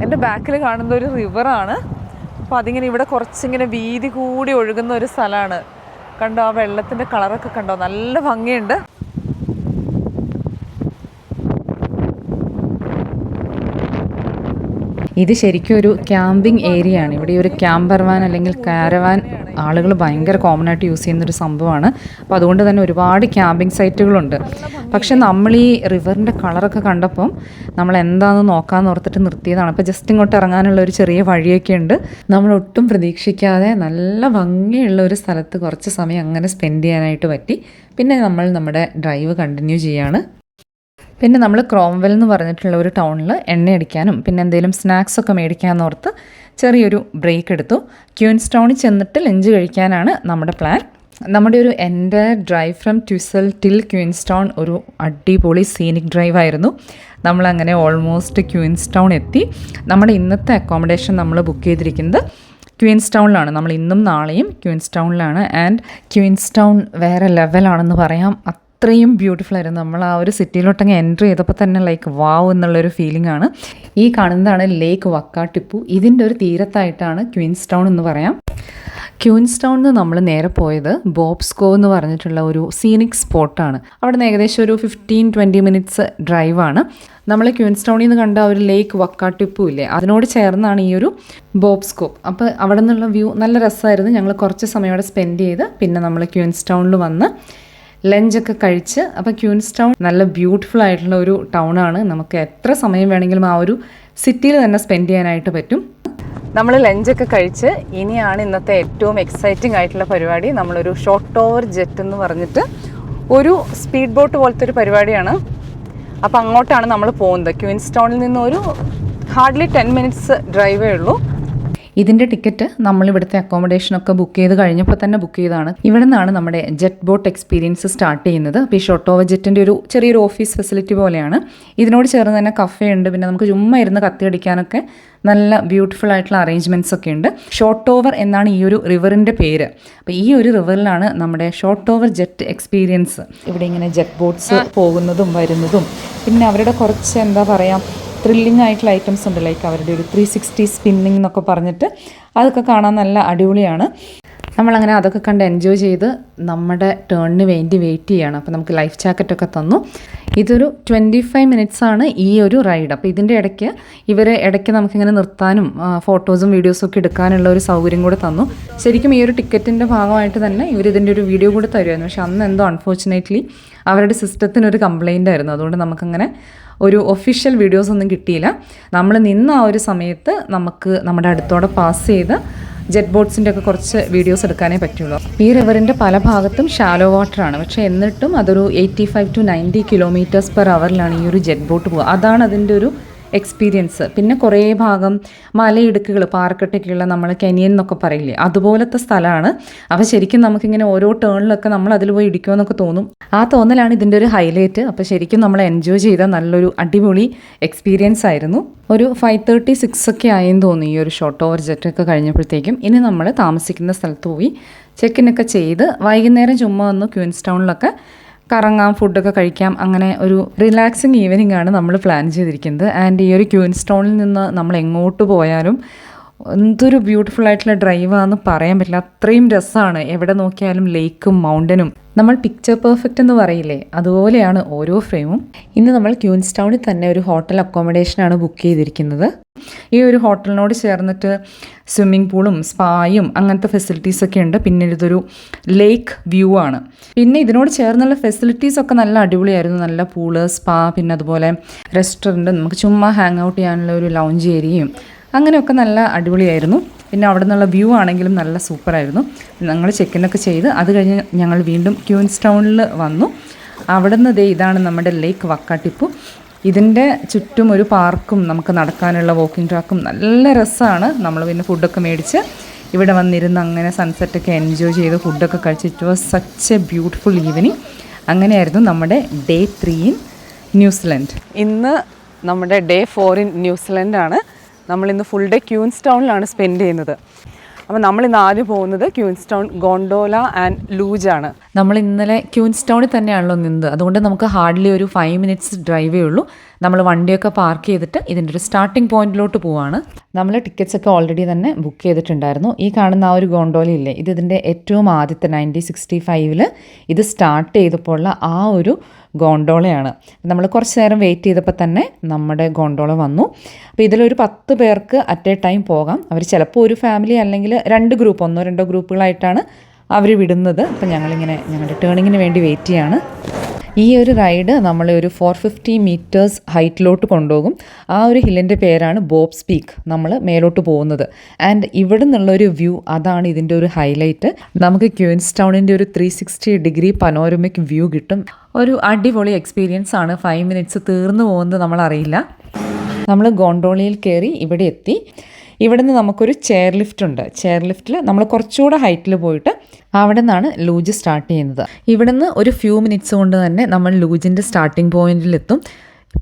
എൻ്റെ ബാക്കിൽ കാണുന്ന ഒരു റിവറാണ്. അപ്പോൾ അതിങ്ങനെ ഇവിടെ കുറച്ചിങ്ങനെ വീതി കൂടി ഒഴുകുന്ന ഒരു സ്ഥലമാണ്. കണ്ടോ ആ വെള്ളത്തിൻ്റെ കളറൊക്കെ കണ്ടോ, നല്ല ഭംഗിയുണ്ട്. ഇത് ശരിക്കും ഒരു ക്യാമ്പിംഗ് ഏരിയ ആണ്. ഇവിടെ ഒരു ക്യാമ്പർ വാൻ അല്ലെങ്കിൽ കാരവാൻ ആളുകൾ ഭയങ്കര കോമൺ ആയിട്ട് യൂസ് ചെയ്യുന്നൊരു സംഭവമാണ്. അപ്പോൾ അതുകൊണ്ട് തന്നെ ഒരുപാട് ക്യാമ്പിംഗ് സൈറ്റുകളുണ്ട്. പക്ഷെ നമ്മൾ ഈ റിവറിൻ്റെ കളറൊക്കെ കണ്ടപ്പം നമ്മൾ എന്താണെന്ന് നോക്കാമെന്ന് ഓർത്തിട്ട് നിർത്തിയതാണ്. അപ്പോൾ ജസ്റ്റ് ഇങ്ങോട്ട് ഇറങ്ങാനുള്ള ഒരു ചെറിയ വഴിയൊക്കെ ഉണ്ട്. നമ്മൾ ഒട്ടും പ്രതീക്ഷിക്കാതെ നല്ല ഭംഗിയുള്ള ഒരു സ്ഥലത്ത് കുറച്ച് സമയം അങ്ങനെ സ്പെൻഡ് ചെയ്യാനായിട്ട് പറ്റി. പിന്നെ നമ്മൾ നമ്മുടെ ഡ്രൈവ് കണ്ടിന്യൂ ചെയ്യാണ്. പിന്നെ നമ്മൾ ക്രോംവെൽ എന്ന് പറഞ്ഞിട്ടുള്ള ഒരു ടൗണിൽ എണ്ണയടിക്കാനും പിന്നെ എന്തെങ്കിലും സ്നാക്സൊക്കെ മേടിക്കാമെന്ന് ഓർത്ത് ചെറിയൊരു ബ്രേക്ക് എടുത്തു. ക്യൂൻസ്റ്റൗണിൽ ചെന്നിട്ട് ലഞ്ച് കഴിക്കാനാണ് നമ്മുടെ പ്ലാൻ. നമ്മുടെ ഒരു എൻ്റയർ ഡ്രൈവ് ഫ്രം ട്വിസൽ ടിൽ ക്യൂൻസ്റ്റൗൺ ഒരു അടിപൊളി സീനിക് ഡ്രൈവ് ആയിരുന്നു. നമ്മളങ്ങനെ ഓൾമോസ്റ്റ് ക്യൂൻസ്റ്റൗൺ എത്തി. നമ്മുടെ ഇന്നത്തെ അക്കോമഡേഷൻ നമ്മൾ ബുക്ക് ചെയ്തിരിക്കുന്നത് ക്യൂൻസ്റ്റൗണിലാണ്. നമ്മൾ ഇന്നും നാളെയും ക്യൂൻസ്റ്റൗണിലാണ്. ആൻഡ് ക്യൂൻസ്റ്റൗൺ വേറെ ലെവലാണെന്ന് പറയാം. അത്രയും ബ്യൂട്ടിഫുൾ ആയിരുന്നു. നമ്മൾ ആ ഒരു സിറ്റിയിലോട്ടങ്ങ് എൻട്രി ചെയ്തപ്പോൾ തന്നെ ലൈക്ക് വാവ് എന്നുള്ളൊരു ഫീലിംഗ് ആണ്. ഈ കാണുന്നതാണ് ലേക്ക് വക്കാട്ടിപ്പു. ഇതിൻ്റെ ഒരു തീരത്തായിട്ടാണ് ക്യൂൻസ്റ്റൗൺ എന്ന് പറയാം. ക്യൂൻസ്റ്റൗണിൽ നിന്ന് നമ്മൾ നേരെ പോയത് ബോബ്സ്കോ എന്ന് പറഞ്ഞിട്ടുള്ള ഒരു സീനിക് സ്പോട്ടാണ്. അവിടെ നിന്ന് ഏകദേശം ഒരു 15-20 മിനിറ്റ്സ് ഡ്രൈവാണ്. നമ്മൾ ക്യൂൻസ്റ്റൗണിൽ നിന്ന് കണ്ട ഒരു ലേക്ക് വക്കാട്ടിപ്പു ഇല്ലേ, അതിനോട് ചേർന്നാണ് ഈ ഒരു ബോബ്സ്കോ. അപ്പോൾ അവിടെ നിന്നുള്ള വ്യൂ നല്ല രസമായിരുന്നു. ഞങ്ങൾ കുറച്ച് സമയം അവിടെ സ്പെൻഡ് ചെയ്ത് പിന്നെ നമ്മൾ ക്യൂൻസ്റ്റൗണിൽ വന്ന് ലഞ്ചൊക്കെ കഴിച്ച്. അപ്പോൾ ക്യൂൻസ്റ്റൗൺ നല്ല ബ്യൂട്ടിഫുൾ ആയിട്ടുള്ള ഒരു ടൗണാണ്. നമുക്ക് എത്ര സമയം വേണമെങ്കിലും ആ ഒരു സിറ്റിയിൽ തന്നെ സ്പെൻഡ് ചെയ്യാനായിട്ട് പറ്റും. നമ്മൾ ലഞ്ചൊക്കെ കഴിച്ച് ഇനിയാണ് ഇന്നത്തെ ഏറ്റവും എക്സൈറ്റിംഗ് ആയിട്ടുള്ള പരിപാടി. നമ്മളൊരു ഷോർട്ട് ഓവർ ജെറ്റ് എന്ന് പറഞ്ഞിട്ട് ഒരു സ്പീഡ് ബോട്ട് പോലത്തെ ഒരു പരിപാടിയാണ്. അപ്പോൾ അങ്ങോട്ടാണ് നമ്മൾ പോകുന്നത്. ക്യൂൻസ്റ്റൗണിൽ നിന്ന് ഒരു ഹാർഡ്ലി 10 മിനിറ്റ്സ് ഡ്രൈവേ ഉള്ളൂ. ഇതിൻ്റെ ടിക്കറ്റ് നമ്മളിവിടുത്തെ അക്കോമഡേഷനൊക്കെ ബുക്ക് ചെയ്ത് കഴിഞ്ഞപ്പോൾ തന്നെ ബുക്ക് ചെയ്തതാണ്. ഇവിടെ നിന്നാണ് നമ്മുടെ ജെറ്റ് ബോട്ട് എക്സ്പീരിയൻസ് സ്റ്റാർട്ട് ചെയ്യുന്നത്. അപ്പോൾ ഈ ഷോർട്ട് ഓവർ ജെറ്റിൻ്റെ ഒരു ചെറിയൊരു ഓഫീസ് ഫെസിലിറ്റി പോലെയാണ്. ഇതിനോട് ചേർന്ന് തന്നെ കഫേ ഉണ്ട്. പിന്നെ നമുക്ക് ചുമ്മാ ഇരുന്ന് കത്തിയടിക്കാനൊക്കെ നല്ല ബ്യൂട്ടിഫുൾ ആയിട്ടുള്ള അറേഞ്ച്മെൻറ്റ്സ് ഒക്കെ ഉണ്ട്. ഷോർട്ട് ഓവർ എന്നാണ് ഈ ഒരു റിവറിൻ്റെ പേര്. അപ്പോൾ ഈ ഒരു റിവറിലാണ് നമ്മുടെ ഷോർട്ട് ഓവർ ജെറ്റ് എക്സ്പീരിയൻസ്. ഇവിടെ ഇങ്ങനെ ജെറ്റ് ബോട്ട്സ് പോകുന്നതും വരുന്നതും പിന്നെ അവരുടെ കുറച്ച് എന്താ പറയുക ത്രില്ലിംഗ് ആയിട്ടുള്ള ഐറ്റംസ് ഉണ്ട്. ലൈക്ക് അവരുടെ ഒരു 360 സ്പിന്നിങ് എന്നൊക്കെ പറഞ്ഞിട്ട് അതൊക്കെ കാണാൻ നല്ല അടിപൊളിയാണ്. നമ്മളങ്ങനെ അതൊക്കെ കണ്ട് എൻജോയ് ചെയ്ത് നമ്മുടെ ടേണിന് വേണ്ടി വെയിറ്റ് ചെയ്യുകയാണ്. അപ്പോൾ നമുക്ക് ലൈഫ് ജാക്കറ്റൊക്കെ തന്നു. ഇതൊരു 25 മിനിറ്റ്സാണ് ഈ ഒരു റൈഡ്. അപ്പോൾ ഇതിൻ്റെ ഇടയ്ക്ക് നമുക്കിങ്ങനെ നിർത്താനും ഫോട്ടോസും വീഡിയോസും ഒക്കെ എടുക്കാനുള്ള ഒരു സൗകര്യം കൂടെ തന്നു. ശരിക്കും ഈ ഒരു ടിക്കറ്റിൻ്റെ ഭാഗമായിട്ട് തന്നെ ഇവരിതിൻ്റെ ഒരു വീഡിയോ കൂടെ തരുമായിരുന്നു. പക്ഷെ അന്ന് എന്തോ അൺഫോർച്ചുനേറ്റ്ലി അവരുടെ സിസ്റ്റത്തിനൊരു കംപ്ലയിൻ്റ് ആയിരുന്നു. അതുകൊണ്ട് നമുക്കങ്ങനെ ഒരു ഒഫീഷ്യൽ വീഡിയോസ് ഒന്നും കിട്ടിയില്ല. നമ്മൾ നിന്ന ആ ഒരു സമയത്ത് നമുക്ക് നമ്മുടെ അടുത്തോടെ പാസ് ചെയ്ത് ജെറ്റ് ബോട്ട്സിൻ്റെ ഒക്കെ കുറച്ച് വീഡിയോസ് എടുക്കാനേ പറ്റുള്ളൂ. ഈ റിവറിൻ്റെ പല ഭാഗത്തും ഷാലോ വാട്ടറാണ്. പക്ഷേ എന്നിട്ടും അതൊരു 85 to 90 കിലോമീറ്റേഴ്സ് പെർ അവറിലാണ് ഈ ഒരു ജെറ്റ് ബോട്ട് പോകുക. അതാണ് അതിൻ്റെ ഒരു എക്സ്പീരിയൻസ്. പിന്നെ കുറേ ഭാഗം മലയിടുക്കുകൾ, പാറക്കെട്ടൊക്കെയുള്ള നമ്മൾ കെനിയൻ എന്നൊക്കെ പറയില്ലേ, അതുപോലത്തെ സ്ഥലമാണ്. അപ്പോൾ ശരിക്കും നമുക്കിങ്ങനെ ഓരോ ടേണിലൊക്കെ നമ്മൾ അതിൽ പോയി ഇടിക്കുമെന്നൊക്കെ തോന്നും. ആ തോന്നലാണ് ഇതിൻ്റെ ഒരു ഹൈലൈറ്റ്. അപ്പോൾ ശരിക്കും നമ്മൾ എൻജോയ് ചെയ്ത നല്ലൊരു അടിപൊളി എക്സ്പീരിയൻസ് ആയിരുന്നു. ഒരു 5:36 ഒക്കെ ആയെന്ന് തോന്നി ഈ ഒരു ഷോർട്ട് ഓവർ ജെറ്റൊക്കെ കഴിഞ്ഞപ്പോഴത്തേക്കും. ഇനി നമ്മൾ താമസിക്കുന്ന സ്ഥലത്ത് പോയി ചെക്കിനൊക്കെ ചെയ്ത് വൈകുന്നേരം ചുമ്മാ ഒന്ന് ക്വീൻസ് ടൗണിലൊക്കെ കറങ്ങാം, ഫുഡൊക്കെ കഴിക്കാം. അങ്ങനെ ഒരു റിലാക്സിങ് ഈവനിങ് ആണ് നമ്മൾ പ്ലാൻ ചെയ്തിരിക്കുന്നത്. ആൻഡ് ഈ ഒരു ക്വീൻസ് ടൗണിൽ നിന്ന് നമ്മൾ എങ്ങോട്ട് പോയാലും എന്തൊരു ബ്യൂട്ടിഫുൾ ആയിട്ടുള്ള ഡ്രൈവാണെന്ന് പറയാൻ പറ്റില്ല. അത്രയും രസമാണ്. എവിടെ നോക്കിയാലും ലേക്കും മൗണ്ടനും. നമ്മൾ പിക്ചർ പെർഫെക്റ്റ് എന്ന് പറയില്ലേ, അതുപോലെയാണ് ഓരോ ഫ്രെയിമും. ഇന്ന് നമ്മൾ ക്വീൻസ് ടൗണിൽ തന്നെ ഒരു ഹോട്ടൽ അക്കോമഡേഷനാണ് ബുക്ക് ചെയ്തിരിക്കുന്നത്. ഈ ഒരു ഹോട്ടലിനോട് ചേർന്നിട്ട് സ്വിമ്മിംഗ് പൂളും സ്പായും അങ്ങനത്തെ ഫെസിലിറ്റീസൊക്കെ ഉണ്ട്. പിന്നെ ഇതൊരു ലേക്ക് വ്യൂ ആണ്. പിന്നെ ഇതിനോട് ചേർന്നുള്ള ഫെസിലിറ്റീസൊക്കെ നല്ല അടിപൊളിയായിരുന്നു. നല്ല പൂള്, സ്പാ, പിന്നെ അതുപോലെ റെസ്റ്റോറൻറ്റ്, നമുക്ക് ചുമ്മാ ഹാങ് ഔട്ട് ചെയ്യാനുള്ള ഒരു ലൗഞ്ച് ഏരിയയും അങ്ങനെയൊക്കെ നല്ല അടിപൊളിയായിരുന്നു. പിന്നെ അവിടെ നിന്നുള്ള വ്യൂ ആണെങ്കിലും നല്ല സൂപ്പറായിരുന്നു. ഞങ്ങൾ ചെക്കിനൊക്കെ ചെയ്ത് അത് കഴിഞ്ഞ് ഞങ്ങൾ വീണ്ടും ക്വീൻസ് ടൗണിൽ വന്നു. അവിടെ നിന്ന് ഇതാണ് നമ്മുടെ ലേക്ക് വക്കാട്ടിപ്പു. ഇതിൻ്റെ ചുറ്റും ഒരു പാർക്കും നമുക്ക് നടക്കാനുള്ള വാക്കിംഗ് ട്രാക്കും നല്ല രസമാണ്. നമ്മൾ പിന്നെ ഫുഡൊക്കെ മേടിച്ച് ഇവിടെ വന്നിരുന്ന് അങ്ങനെ സൺസെറ്റൊക്കെ എൻജോയ് ചെയ്ത് ഫുഡൊക്കെ കഴിച്ച് it was such A beautiful evening. അങ്ങനെയായിരുന്നു നമ്മുടെ ഡേ 3 ഇൻ ന്യൂസിലൻഡ്. ഇന്ന് നമ്മുടെ ഡേ 4 ഇൻ ന്യൂസിലൻഡാണ്. നമ്മളിന്ന് ഫുൾ ഡേ ക്വീൻസ് ടൗണിലാണ് സ്പെൻഡ് ചെയ്യുന്നത്. അപ്പോൾ നമ്മളിന്ന് ആദ്യം പോകുന്നത് ക്വീൻസ് ടൗൺ ഗോണ്ടോല ആൻഡ് ലൂജാണ്. നമ്മൾ ഇന്നലെ ക്വീൻസ് ടൗണിൽ തന്നെയാണല്ലോ നിന്നത്. അതുകൊണ്ട് നമുക്ക് ഹാർഡ്ലി ഒരു 5 മിനിറ്റ്സ് ഡ്രൈവേ ഉള്ളൂ. നമ്മൾ വണ്ടിയൊക്കെ പാർക്ക് ചെയ്തിട്ട് ഇതിൻ്റെ ഒരു സ്റ്റാർട്ടിംഗ് പോയിന്റിലോട്ട് പോവാണ്. നമ്മൾ ടിക്കറ്റ്സ് ഒക്കെ ഓൾറെഡി തന്നെ ബുക്ക് ചെയ്തിട്ടുണ്ടായിരുന്നു. ഈ കാണുന്ന ആ ഒരു ഗോണ്ടോലയില്ലേ, ഇതിൻ്റെ ഏറ്റവും ആദ്യത്തെ 1965 ഇത് സ്റ്റാർട്ട് ചെയ്തപ്പോൾ ഉള്ള ആ ഒരു ഗോണ്ടോളയാണ്. നമ്മൾ കുറച്ച് നേരം വെയിറ്റ് ചെയ്തപ്പോൾ തന്നെ നമ്മുടെ ഗോണ്ടോള വന്നു. അപ്പോൾ ഇതിലൊരു 10 പേർക്ക് അറ്റ് എ ടൈം പോകാം. അവർ ചിലപ്പോൾ ഒരു ഫാമിലി അല്ലെങ്കിൽ 2 ഗ്രൂപ്പ്, 1-2 ഗ്രൂപ്പുകളായിട്ടാണ് അവർ വിടുന്നത്. അപ്പോൾ ഞങ്ങളിങ്ങനെ ഞങ്ങളുടെ ടേണിങ്ങിന് വേണ്ടി വെയിറ്റ് ചെയ്യാണ്. ഈ ഒരു റൈഡ് നമ്മളെ ഒരു 450 മീറ്റേഴ്സ് ഹൈറ്റിലോട്ട് കൊണ്ടുപോകും. ആ ഒരു ഹില്ലിൻ്റെ പേരാണ് ബോബ്സ് പീക്ക്. നമ്മൾ മേലോട്ട് പോകുന്നത്. ആൻഡ് ഇവിടെ നിന്നുള്ളൊരു വ്യൂ, അതാണ് ഇതിൻ്റെ ഒരു ഹൈലൈറ്റ്. നമുക്ക് ക്വീൻസ് ടൗണിൻ്റെ ഒരു 360 ഡിഗ്രി പനോരമിക് വ്യൂ കിട്ടും. ഒരു അടിപൊളി എക്സ്പീരിയൻസ് ആണ്. 5 മിനിറ്റ്സ് തീർന്നു പോകുന്നത് നമ്മളറിയില്ല. നമ്മൾ ഗോണ്ടോളയിൽ കയറി ഇവിടെ എത്തി. ഇവിടെ നിന്ന് നമുക്കൊരു ചെയർ ലിഫ്റ്റ് ഉണ്ട്. ചെയർ ലിഫ്റ്റിൽ നമ്മൾ കുറച്ചുകൂടെ ഹൈറ്റിൽ പോയിട്ട് അവിടെ നിന്നാണ് ലൂജ് സ്റ്റാർട്ട് ചെയ്യുന്നത്. ഇവിടെ നിന്ന് ഒരു ഫ്യൂ മിനിറ്റ്സ് കൊണ്ട് തന്നെ നമ്മൾ ലൂജിൻ്റെ സ്റ്റാർട്ടിംഗ് പോയിന്റിലെത്തും.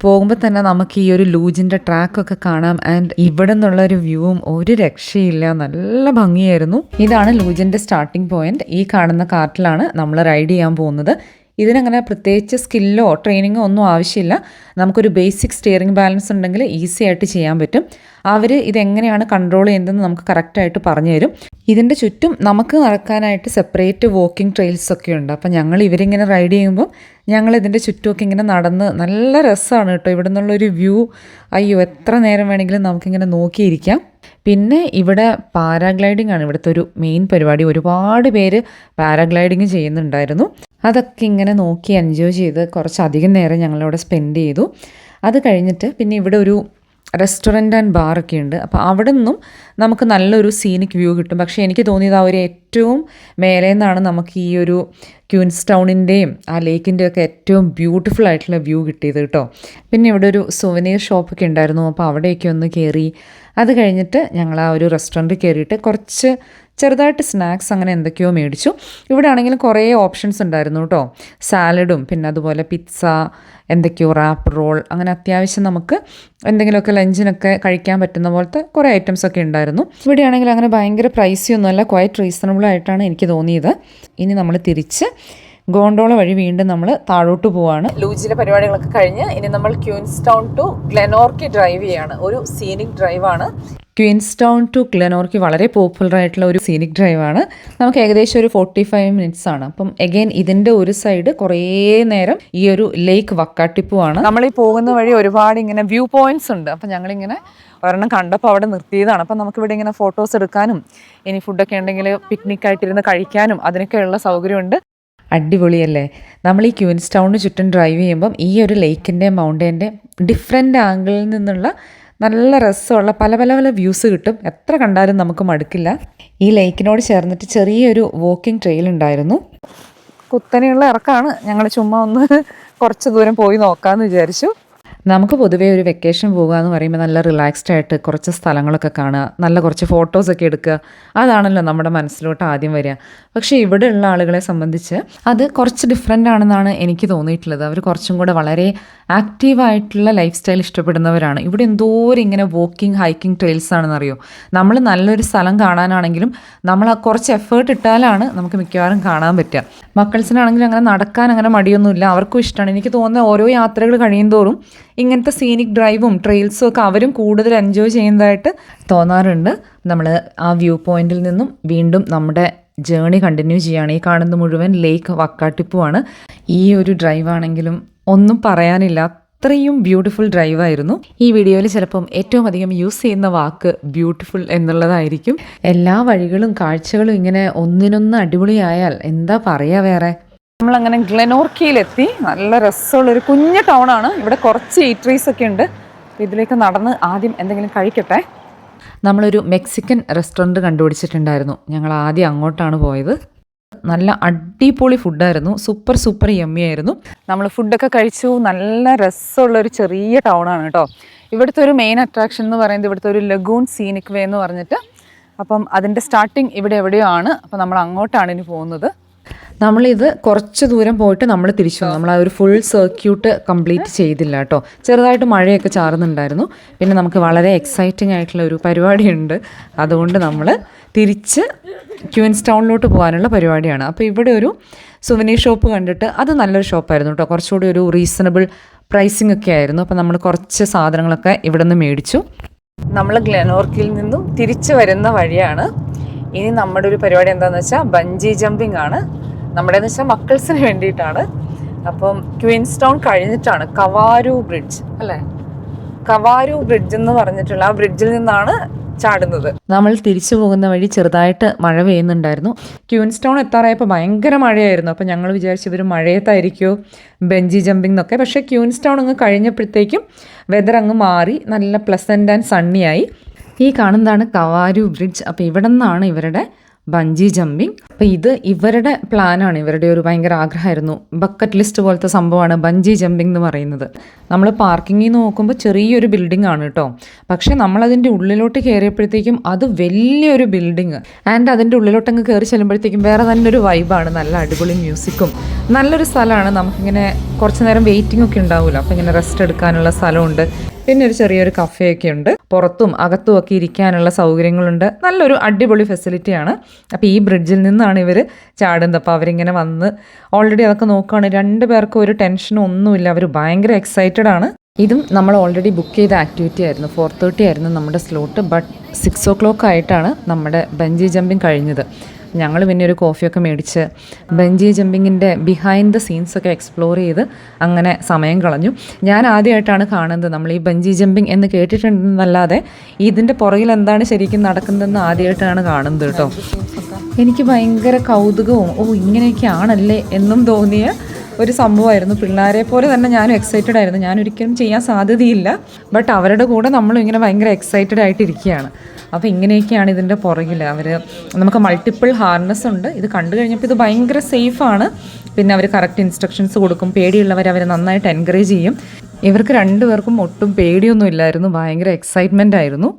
പോകുമ്പോൾ തന്നെ നമുക്ക് ഈ ഒരു ലൂജിൻ്റെ ട്രാക്കൊക്കെ കാണാം. ആൻഡ് ഇവിടെ നിന്നുള്ള ഒരു വ്യൂവും ഒരു രക്ഷയില്ല, നല്ല ഭംഗിയായിരുന്നു. ഇതാണ് ലൂജിൻ്റെ സ്റ്റാർട്ടിംഗ് പോയിന്റ്. ഈ കാണുന്ന കാർട്ടിലാണ് നമ്മൾ റൈഡ് ചെയ്യാൻ പോകുന്നത്. ഇതിനങ്ങനെ പ്രത്യേകിച്ച് സ്കില്ലോ ട്രെയിനിങ്ങോ ഒന്നും ആവശ്യമില്ല. നമുക്കൊരു ബേസിക് സ്റ്റിയറിംഗ് ബാലൻസ് ഉണ്ടെങ്കിൽ ഈസി ആയിട്ട് ചെയ്യാൻ പറ്റും. അവർ ഇതെങ്ങനെയാണ് കൺട്രോൾ ചെയ്യുന്നതെന്ന് നമുക്ക് കറക്റ്റായിട്ട് പറഞ്ഞു തരും. ഇതിൻ്റെ ചുറ്റും നമുക്ക് നടക്കാനായിട്ട് സെപ്പറേറ്റ് വാക്കിംഗ് ട്രെയിൽസ് ഒക്കെ ഉണ്ട്. അപ്പം ഞങ്ങൾ ഇവരിങ്ങനെ റൈഡ് ചെയ്യുമ്പോൾ ഞങ്ങൾ ഇതിൻ്റെ ചുറ്റുമൊക്കെ ഇങ്ങനെ നടന്ന്, നല്ല രസമാണ് കേട്ടോ. ഇവിടെ നിന്നുള്ളൊരു വ്യൂ, അയ്യോ എത്ര നേരം വേണമെങ്കിലും നമുക്കിങ്ങനെ നോക്കിയിരിക്കാം. പിന്നെ ഇവിടെ പാരാഗ്ലൈഡിംഗ് ആണ് ഇവിടുത്തെ ഒരു മെയിൻ പരിപാടി. ഒരുപാട് പേര് പാരാഗ്ലൈഡിങ് ചെയ്യുന്നുണ്ടായിരുന്നു. അതൊക്കെ ഇങ്ങനെ നോക്കി എൻജോയ് ചെയ്ത് കുറച്ചധികം നേരം ഞങ്ങളിവിടെ സ്പെൻഡ് ചെയ്തു. അത് കഴിഞ്ഞിട്ട് പിന്നെ ഇവിടെ ഒരു റെസ്റ്റോറൻറ്റ് ആൻഡ് ബാറൊക്കെ ഉണ്ട്. അപ്പോൾ അവിടെ നിന്നും നമുക്ക് നല്ലൊരു സീനിക് വ്യൂ കിട്ടും. പക്ഷേ എനിക്ക് തോന്നിയത് ആ ഒരു ഏറ്റവും മേലെ നിന്നാണ് നമുക്ക് ഈ ഒരു ക്വീൻസ് ടൗണിൻ്റെയും ആ ലേക്കിൻ്റെയും ഒക്കെ ഏറ്റവും ബ്യൂട്ടിഫുൾ ആയിട്ടുള്ള വ്യൂ കിട്ടിയത് കേട്ടോ. പിന്നെ ഇവിടെ ഒരു സുവനീർ ഷോപ്പൊക്കെ ഉണ്ടായിരുന്നു. അപ്പോൾ അവിടെയൊക്കെ ഒന്ന് കയറി. അത് കഴിഞ്ഞിട്ട് ഞങ്ങൾ ആ ഒരു റെസ്റ്റോറൻറ്റ് കയറിയിട്ട് കുറച്ച് ചെറുതായിട്ട് സ്നാക്സ് അങ്ങനെ എന്തൊക്കെയോ മേടിച്ചു. ഇവിടെ ആണെങ്കിലും കുറേ ഓപ്ഷൻസ് ഉണ്ടായിരുന്നു കേട്ടോ. സാലഡും പിന്നെ അതുപോലെ പിസ്സ, എന്തൊക്കെയോ റാപ്പ് റോൾ, അങ്ങനെ അത്യാവശ്യം നമുക്ക് എന്തെങ്കിലുമൊക്കെ ലഞ്ചിനൊക്കെ കഴിക്കാൻ പറ്റുന്ന പോലത്തെ കുറേ ഐറ്റംസൊക്കെ ഉണ്ടായിരുന്നു. ഇവിടെയാണെങ്കിൽ അങ്ങനെ ഭയങ്കര പ്രൈസിയൊന്നുമല്ല, ക്വൈറ്റ് റീസണബിൾ ആയിട്ടാണ് എനിക്ക് തോന്നിയത്. ഇനി നമ്മൾ തിരിച്ച് ഗോണ്ടോള വഴി വീണ്ടും നമ്മൾ താഴോട്ട് പോവാണ്. ലൂജിലെ പരിപാടികളൊക്കെ കഴിഞ്ഞ് ഇനി നമ്മൾ ക്വീൻസ് ടൗൺ ടു ഗ്ലെനോർക്കി ഡ്രൈവ് ചെയ്യാണ്. ഒരു സീനിക് ഡ്രൈവാണ്. ക്വീൻസ് ടൗൺ ടു ഗ്ലെനോർക്കി വളരെ പോപ്പുലർ ആയിട്ടുള്ള ഒരു സീനിക് ഡ്രൈവാണ്. നമുക്ക് ഏകദേശം ഒരു 45 മിനിറ്റ്സ് ആണ്. അപ്പം എഗെയിൻ ഇതിൻ്റെ ഒരു സൈഡ് കുറേ നേരം ഈ ഒരു ലേക്ക് വക്കാട്ടിപ്പുവാണ്. നമ്മൾ ഈ പോകുന്ന വഴി ഒരുപാട് ഇങ്ങനെ വ്യൂ പോയിന്റ്സ് ഉണ്ട്. അപ്പം ഞങ്ങളിങ്ങനെ ഒരെണ്ണം കണ്ടപ്പോൾ അവിടെ നിർത്തിയതാണ്. അപ്പം നമുക്കിവിടെ ഇങ്ങനെ ഫോട്ടോസ് എടുക്കാനും ഇനി ഫുഡൊക്കെ ഉണ്ടെങ്കിൽ പിക്നിക്കായിട്ടിരുന്ന് കഴിക്കാനും അതിനൊക്കെയുള്ള സൗകര്യമുണ്ട്. അടിപൊളിയല്ലേ? നമ്മൾ ഈ ക്വീൻസ് ടൗണിന് ചുറ്റും ഡ്രൈവ് ചെയ്യുമ്പം ഈ ഒരു ലേക്കിൻ്റെ മൗണ്ടൻ്റെ ഡിഫറെൻ്റ് ആംഗിളിൽ നിന്നുള്ള നല്ല രസമുള്ള പല പല പല വ്യൂസ് കിട്ടും. എത്ര കണ്ടാലും നമുക്ക് മടുക്കില്ല. ഈ ലേക്കിനോട് ചേർന്നിട്ട് ചെറിയൊരു വാക്കിംഗ് ട്രെയിൽ ഉണ്ടായിരുന്നു. കുത്തനെയുള്ള ഇറക്കമാണ്. ഞങ്ങൾ ചുമ്മാ ഒന്ന് കുറച്ച് ദൂരം പോയി നോക്കാമെന്ന് വിചാരിച്ചു. നമുക്ക് പൊതുവേ ഒരു വെക്കേഷൻ പോകുക എന്ന് പറയുമ്പോൾ നല്ല റിലാക്സ്ഡ് ആയിട്ട് കുറച്ച് സ്ഥലങ്ങളൊക്കെ കാണുക, നല്ല കുറച്ച് ഫോട്ടോസൊക്കെ എടുക്കുക, അതാണല്ലോ നമ്മുടെ മനസ്സിലോട്ട് ആദ്യം വരിക. പക്ഷേ ഇവിടെയുള്ള ആളുകളെ സംബന്ധിച്ച് അത് കുറച്ച് ഡിഫറെൻ്റ് ആണെന്നാണ് എനിക്ക് തോന്നിയിട്ടുള്ളത്. അവർ കുറച്ചും കൂടെ വളരെ ആക്റ്റീവായിട്ടുള്ള ലൈഫ് സ്റ്റൈൽ ഇഷ്ടപ്പെടുന്നവരാണ്. ഇവിടെ എന്തോരം ഇങ്ങനെ വോക്കിംഗ് ഹൈക്കിംഗ് ട്രെയിൽസ് ആണെന്നറിയോ. നമ്മൾ നല്ലൊരു സ്ഥലം കാണാനാണെങ്കിലും നമ്മൾ കുറച്ച് എഫേർട്ട് ഇട്ടാലാണ് നമുക്ക് മിക്കവാറും കാണാൻ പറ്റുക. മക്കൾസിനാണെങ്കിലും അങ്ങനെ നടക്കാൻ അങ്ങനെ മടിയൊന്നുമില്ല, അവർക്കും ഇഷ്ടമാണ്. എനിക്ക് തോന്നുന്നത് ഓരോ യാത്രകൾ കഴിയുന്തോറും ഇങ്ങനത്തെ സീനിക് ഡ്രൈവും ട്രെയിൽസും ഒക്കെ അവരും കൂടുതൽ എൻജോയ് ചെയ്യുന്നതായിട്ട് തോന്നാറുണ്ട്. നമ്മൾ ആ വ്യൂ പോയിന്റിൽ നിന്നും വീണ്ടും നമ്മുടെ ജേണി കണ്ടിന്യൂ ചെയ്യുകയാണ്. ഈ കാണുന്ന മുഴുവൻ ലേക്ക് വക്കാട്ടിപ്പുമാണ്. ഈ ഒരു ഡ്രൈവാണെങ്കിലും ഒന്നും പറയാനില്ല, അത്രയും ബ്യൂട്ടിഫുൾ ഡ്രൈവായിരുന്നു. ഈ വീഡിയോയിൽ ചിലപ്പം ഏറ്റവും അധികം യൂസ് ചെയ്യുന്ന വാക്ക് ബ്യൂട്ടിഫുൾ എന്നുള്ളതായിരിക്കും. എല്ലാ വഴികളും കാഴ്ചകളും ഇങ്ങനെ ഒന്നിനൊന്ന് അടിപൊളിയായാൽ എന്താ പറയുക വേറെ. നമ്മളങ്ങനെ ഗ്ലെനോർക്കിയിലെത്തി. നല്ല രസമുള്ളൊരു കുഞ്ഞു ടൗണാണ്. ഇവിടെ കുറച്ച് ഈറ്ററീസ് ഒക്കെ ഉണ്ട്. ഇതിലേക്ക് നടന്ന് ആദ്യം എന്തെങ്കിലും കഴിക്കട്ടെ. നമ്മളൊരു മെക്സിക്കൻ റെസ്റ്റോറൻറ്റ് കണ്ടുപിടിച്ചിട്ടുണ്ടായിരുന്നു. ഞങ്ങൾ ആദ്യം അങ്ങോട്ടാണ് പോയത്. നല്ല അടിപൊളി ഫുഡായിരുന്നു, സൂപ്പർ യമ്മിയായിരുന്നു. നമ്മൾ ഫുഡൊക്കെ കഴിച്ചു. നല്ല രസമുള്ളൊരു ചെറിയ ടൗണാണ് കേട്ടോ. ഇവിടുത്തെ ഒരു മെയിൻ അട്രാക്ഷൻ എന്ന് പറയുന്നത് ഇവിടുത്തെ ഒരു ലഗൂൺ സീനിക് വേ എന്ന് പറഞ്ഞിട്ട്, അപ്പം അതിൻ്റെ സ്റ്റാർട്ടിങ് ഇവിടെ എവിടെയോ ആണ്. അപ്പം നമ്മൾ അങ്ങോട്ടാണ് ഇനി പോകുന്നത്. നമ്മളിത് കുറച്ച് ദൂരം പോയിട്ട് നമ്മൾ തിരിച്ചു വന്നു. നമ്മൾ ആ ഒരു ഫുൾ സർക്യൂട്ട് കംപ്ലീറ്റ് ചെയ്തില്ല കേട്ടോ. ചെറുതായിട്ട് മഴയൊക്കെ ചാറുന്നുണ്ടായിരുന്നു. പിന്നെ നമുക്ക് വളരെ എക്സൈറ്റിംഗ് ആയിട്ടുള്ള ഒരു പരിപാടിയുണ്ട്. അതുകൊണ്ട് നമ്മൾ തിരിച്ച് ക്യൂൻസ് ടൗണിലോട്ട് പോകാനുള്ള പരിപാടിയാണ്. അപ്പോൾ ഇവിടെ ഒരു സുവനീർ ഷോപ്പ് കണ്ടിട്ട് അത് നല്ലൊരു ഷോപ്പായിരുന്നു കേട്ടോ. കുറച്ചുകൂടി ഒരു റീസണബിൾ പ്രൈസിംഗ് ഒക്കെ ആയിരുന്നു. അപ്പോൾ നമ്മൾ കുറച്ച് സാധനങ്ങളൊക്കെ ഇവിടെ നിന്ന് മേടിച്ചു. നമ്മൾ ഗ്ലെനോർക്കിൽ നിന്നും തിരിച്ച് വരുന്ന വഴിയാണ്. ഇനി നമ്മുടെ ഒരു പരിപാടി എന്താണെന്ന് വെച്ചാൽ ബഞ്ചി ജമ്പിങ് ആണ്. നമ്മുടെ എന്ന് വെച്ചാൽ മക്കൾസിന് വേണ്ടിയിട്ടാണ്. അപ്പം ക്വീൻസ് ടൗൺ കഴിഞ്ഞിട്ടാണ് കവാരു ബ്രിഡ്ജ് അല്ലേ, കവാരു ബ്രിഡ്ജ് എന്ന് പറഞ്ഞിട്ടുള്ള ആ ബ്രിഡ്ജിൽ നിന്നാണ് ചാടുന്നത്. നമ്മൾ തിരിച്ചു പോകുന്ന വഴി ചെറുതായിട്ട് മഴ പെയ്യുന്നുണ്ടായിരുന്നു. ക്യൂൻസ് ടൗൺ എത്താറായപ്പോൾ ഭയങ്കര മഴയായിരുന്നു. അപ്പോൾ ഞങ്ങൾ വിചാരിച്ചു ഇവർ മഴയത്തായിരിക്കുമോ ബഞ്ചി ജമ്പിങ് എന്നൊക്കെ. പക്ഷേ ക്യൂൻസ് ടൗൺ അങ്ങ് കഴിഞ്ഞപ്പോഴത്തേക്കും വെതർ അങ്ങ് മാറി, നല്ല പ്ലസൻ്റ് ആൻഡ് സണ്ണിയായി. ഈ കാണുന്നതാണ് കവാരു ബ്രിഡ്ജ്. അപ്പോൾ ഇവിടെ നിന്നാണ് ഇവരുടെ ബഞ്ചി ജമ്പിങ്. അപ്പോൾ ഇത് ഇവരുടെ പ്ലാനാണ്, ഇവരുടെ ഒരു ഭയങ്കര ആഗ്രഹമായിരുന്നു. ബക്കറ്റ് ലിസ്റ്റ് പോലത്തെ സംഭവമാണ് ബഞ്ചി ജമ്പിങ് എന്ന് പറയുന്നത്. നമ്മൾ പാർക്കിങ്ങിൽ നിന്ന് നോക്കുമ്പോൾ ചെറിയൊരു ബിൽഡിംഗ് ആണ് കേട്ടോ. പക്ഷേ നമ്മളതിൻ്റെ ഉള്ളിലോട്ട് കയറിയപ്പോഴത്തേക്കും അത് വലിയൊരു ബിൽഡിങ്. ആൻഡ് അതിൻ്റെ ഉള്ളിലോട്ടങ്ങ് കയറി ചെല്ലുമ്പോഴത്തേക്കും വേറെ തന്നെ ഒരു വൈബാണ്. നല്ല അടിപൊളി മ്യൂസിക്കും നല്ലൊരു സ്ഥലമാണ്. നമുക്കിങ്ങനെ കുറച്ച് നേരം വെയിറ്റിംഗ് ഒക്കെ ഉണ്ടാവുമല്ലോ, അപ്പോൾ ഇങ്ങനെ റെസ്റ്റ് എടുക്കാനുള്ള സ്ഥലമുണ്ട്. പിന്നെ ഒരു ചെറിയൊരു കഫേയൊക്കെ ഉണ്ട്. പുറത്തും അകത്തും ഒക്കെ ഇരിക്കാനുള്ള സൗകര്യങ്ങളുണ്ട്. നല്ലൊരു അടിപൊളി ഫെസിലിറ്റിയാണ്. അപ്പോൾ ഈ ബ്രിഡ്ജിൽ നിന്നാണ് ഇവർ ചാടുന്നത്. അപ്പോൾ അവരിങ്ങനെ വന്ന് ഓൾറെഡി അതൊക്കെ നോക്കുകയാണ്. 2 പേർക്കും ഒരു ടെൻഷനും ഒന്നുമില്ല. അവർ ഭയങ്കര എക്സൈറ്റഡ് ആണ്. ഇതും നമ്മൾ ഓൾറെഡി ബുക്ക് ചെയ്ത ആക്ടിവിറ്റി ആയിരുന്നു. 4:30 ആയിരുന്നു നമ്മുടെ സ്ലോട്ട്. ബട്ട് 6 o'clock ആയിട്ടാണ് നമ്മുടെ ബഞ്ചി ജമ്പിങ് കഴിഞ്ഞത്. ഞങ്ങൾ പിന്നെ ഒരു കോഫിയൊക്കെ മേടിച്ച് ബഞ്ചി ജമ്പിങ്ങിൻ്റെ ബിഹൈൻഡ് ദ സീൻസൊക്കെ എക്സ്പ്ലോർ ചെയ്ത് അങ്ങനെ സമയം കളഞ്ഞു. ഞാൻ ആദ്യമായിട്ടാണ് കാണുന്നത്. നമ്മൾ ഈ ബഞ്ചി ജമ്പിങ് എന്ന് കേട്ടിട്ടുണ്ടെന്നല്ലാതെ ഇതിൻ്റെ പുറകിൽ എന്താണ് ശരിക്കും നടക്കുന്നതെന്ന് ആദ്യമായിട്ടാണ് കാണുന്നത് കേട്ടോ. എനിക്ക് ഭയങ്കര കൗതുകവും ഇങ്ങനെയൊക്കെ ആണല്ലേ എന്നും തോന്നിയ ഒരു സംഭവമായിരുന്നു. പിള്ളേരെ പോലെ തന്നെ ഞാനും എക്സൈറ്റഡ് ആയിരുന്നു. ഞാനൊരിക്കലും ചെയ്യാൻ സാധ്യതയില്ല. ബട്ട് അവരുടെ കൂടെ നമ്മളും ഇങ്ങനെ ഭയങ്കര എക്സൈറ്റഡ് ആയിട്ടിരിക്കുകയാണ്. അപ്പോൾ ഇങ്ങനെയൊക്കെയാണ് ഇതിൻ്റെ പുറകിൽ. നമുക്ക് മൾട്ടിപ്പിൾ ഹാർനസ് ഉണ്ട്. ഇത് കണ്ടു കഴിഞ്ഞപ്പോൾ ഇത് ഭയങ്കര സേഫാണ്. പിന്നെ അവർ കറക്റ്റ് ഇൻസ്ട്രക്ഷൻസ് കൊടുക്കും. പേടിയുള്ളവർ അവരെ നന്നായിട്ട് എൻകറേജ് ചെയ്യും. ഇവർക്ക് 2 പേർക്കും ഒട്ടും പേടിയൊന്നും ഇല്ലായിരുന്നു. ഭയങ്കര എക്സൈറ്റ്മെൻ്റ് ആയിരുന്നു.